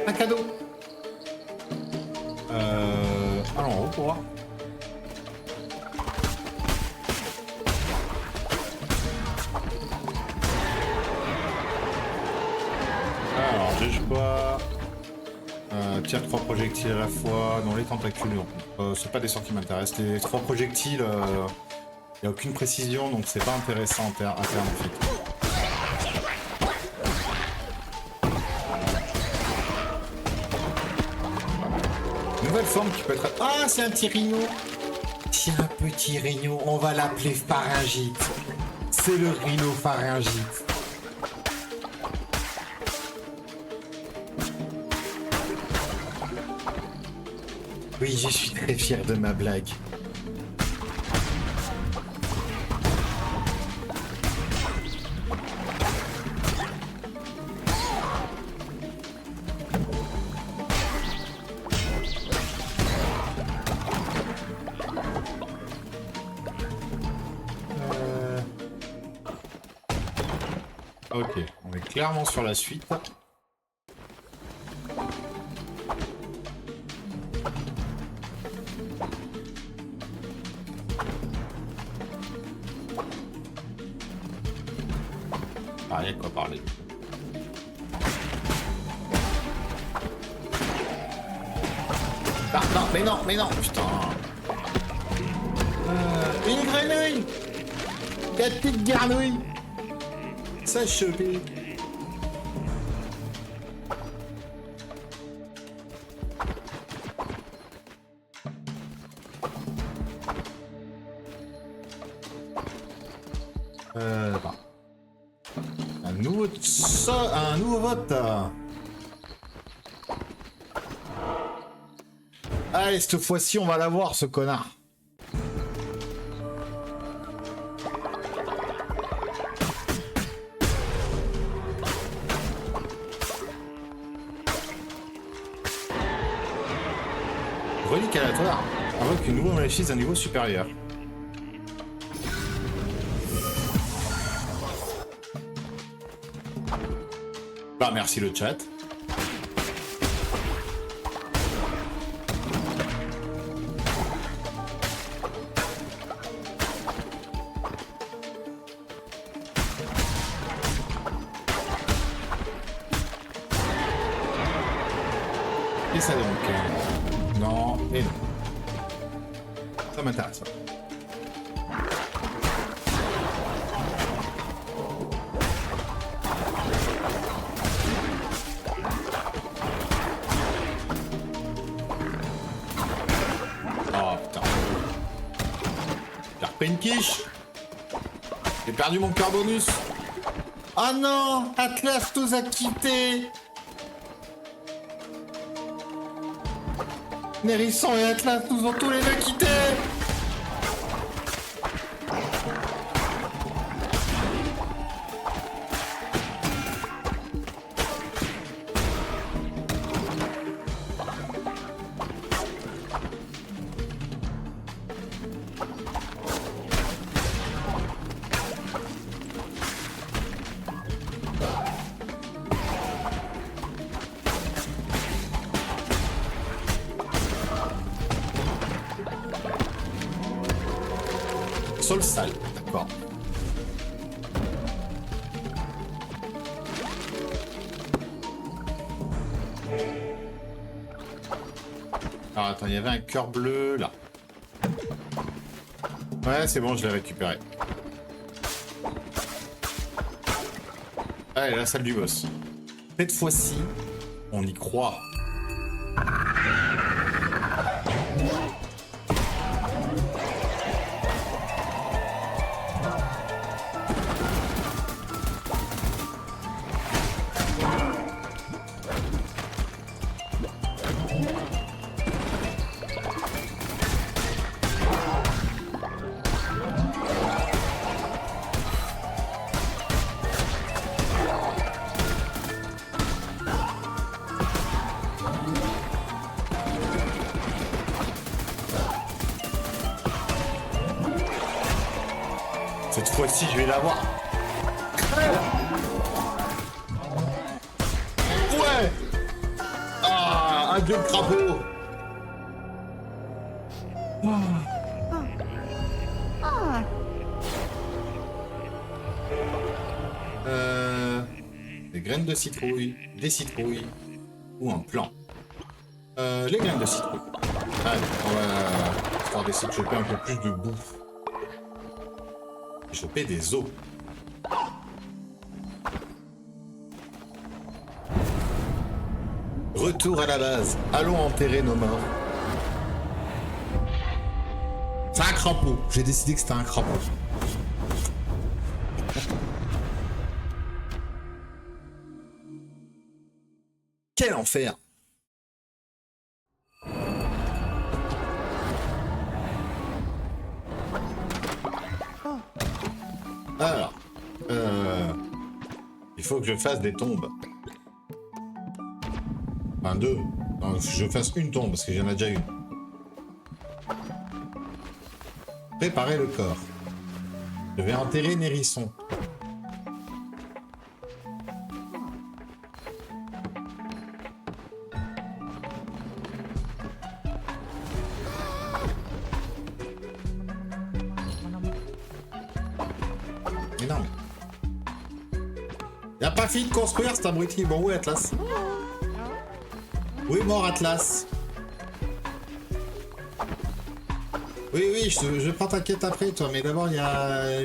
Un cadeau. Allons en haut pour voir. Alors, j'ai le choix. Tire 3 projectiles à la fois. Non, les tentacules, non. C'est pas des sorts qui m'intéressent. Les 3 projectiles, il n'y a aucune précision, donc c'est pas intéressant à terme en fait. Nouvelle forme qui peut être... Ah, c'est un petit rhino. C'est un petit rhino. On va l'appeler pharyngite. C'est le rhino pharyngite. Oui, je suis très fier de ma blague. Ok, on est clairement sur la suite. Ah, y a quoi parler. Ah, non, mais non, putain. Une grenouille. 4 petites garnouilles. Ça chopé. Attends. Un nouveau vote. Allez, cette fois-ci, on va l'avoir, ce connard. Relique aléatoire. Invoque une nouvelle maléfice d'un niveau supérieur. Bah, merci le chat. Et ça donc. Non, et non. Ça m'intéresse. Oh putain. J'ai repris une quiche. J'ai perdu mon cœur bonus. Oh non, Atlas nous a quittés. Nérisson et Atlas nous ont tous les deux quittés. Sol sale, d'accord. Alors attends, il y avait un cœur bleu là. Ouais, c'est bon, je l'ai récupéré. Allez, la salle du boss. Cette fois-ci, on y croit. Cette fois-ci, je vais l'avoir. Ouais. Ah, un dieu de crapaud. Des graines de citrouille, des citrouilles ou un plan. Les graines de citrouille. Allez, on va histoire d'essayer de choper un peu plus de bouffe. Choper des os. Retour à la base. Allons enterrer nos morts. C'est un crapaud. J'ai décidé que c'était un crapaud. Quel enfer! Alors, il faut que je fasse des tombes. Enfin, deux. Non, je fasse une tombe, parce qu'il y en a déjà une. Préparer le corps. Je vais enterrer Nérisson. Mais non, mais... Il a pas fini de construire cet abruti. Bon, où est Atlas? Où est mort Atlas? Oui, oui, je prends ta quête après, toi, mais d'abord, il y a...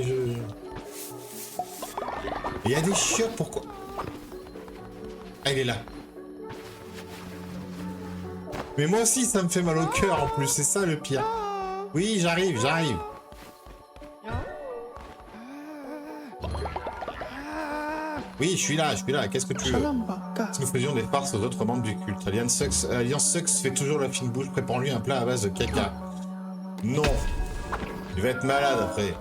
Il y a des chiottes, pourquoi? Ah, il est là. Mais moi aussi, ça me fait mal au cœur, en plus, c'est ça le pire. Oui, j'arrive, j'arrive. Oui, je suis là, qu'est-ce que tu veux? Si nous faisions des farces aux autres membres du culte, Alliance Sux fait toujours la fine bouche, prépare-lui un plat à base de caca. Non. Il va être malade après.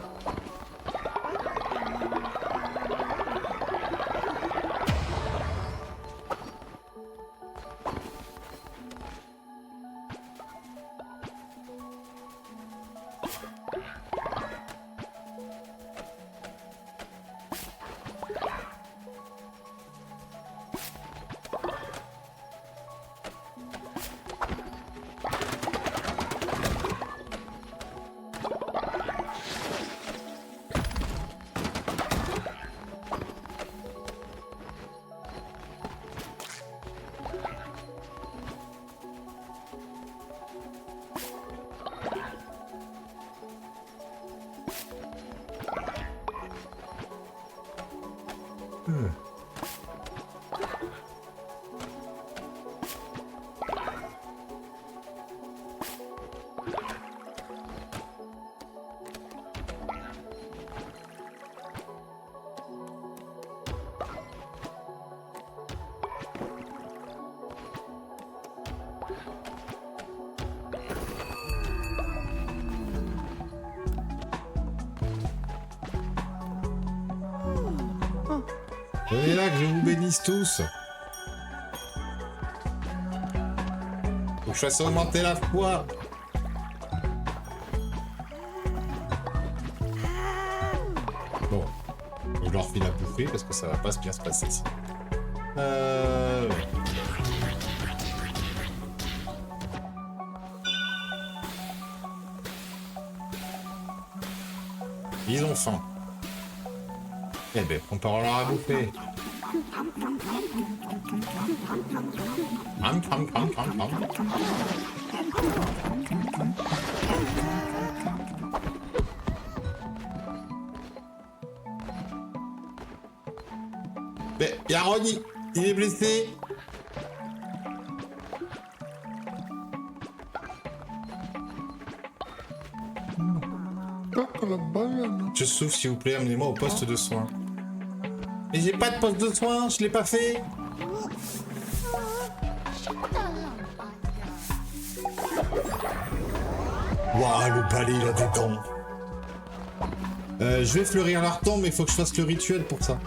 Venez là, que je vous bénisse tous. Faut que je fasse augmenter la foi. Bon, je leur file à bouffer parce que ça va pas bien se passer ici. Ouais. Ils ont faim. Eh ben, prépare-leur à bouffer. Cram, cram, cram, cram, cram. Mais y'a Ronnie, il est blessé. Je souffre, s'il vous plaît, amenez-moi au poste de soins. Mais j'ai pas de poste de soins, je l'ai pas fait. Waouh, le balai, il a des dents. Je vais fleurir leur tombe, mais il faut que je fasse le rituel pour ça.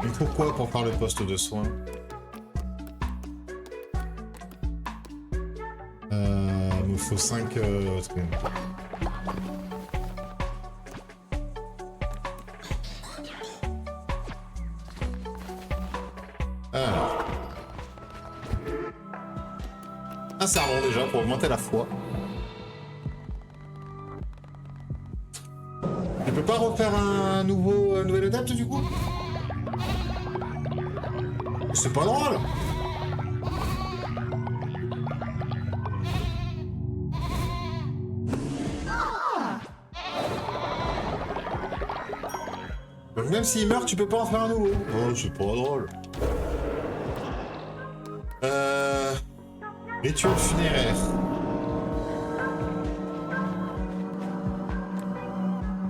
Il faut quoi pour faire le poste de soins? Il me faut 5 trucs. Alors. Un serment déjà pour augmenter la foi. Je peux pas refaire un nouvel adepte du coup? C'est pas drôle. Donc même s'il meurt, tu peux pas en faire un nouveau. Oh, c'est pas drôle. Rituel funéraire.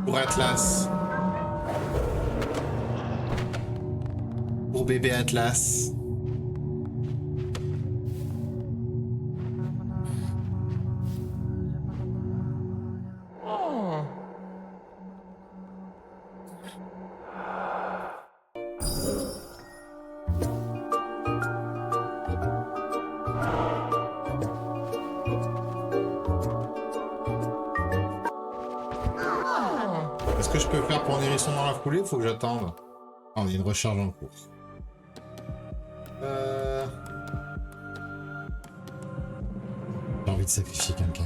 Pour Atlas. Pour bébé Atlas. Est-ce que je peux faire pour un hérisson dans la foulée? Faut que j'attende. Ah, on a une recharge en cours. J'ai envie de sacrifier quelqu'un.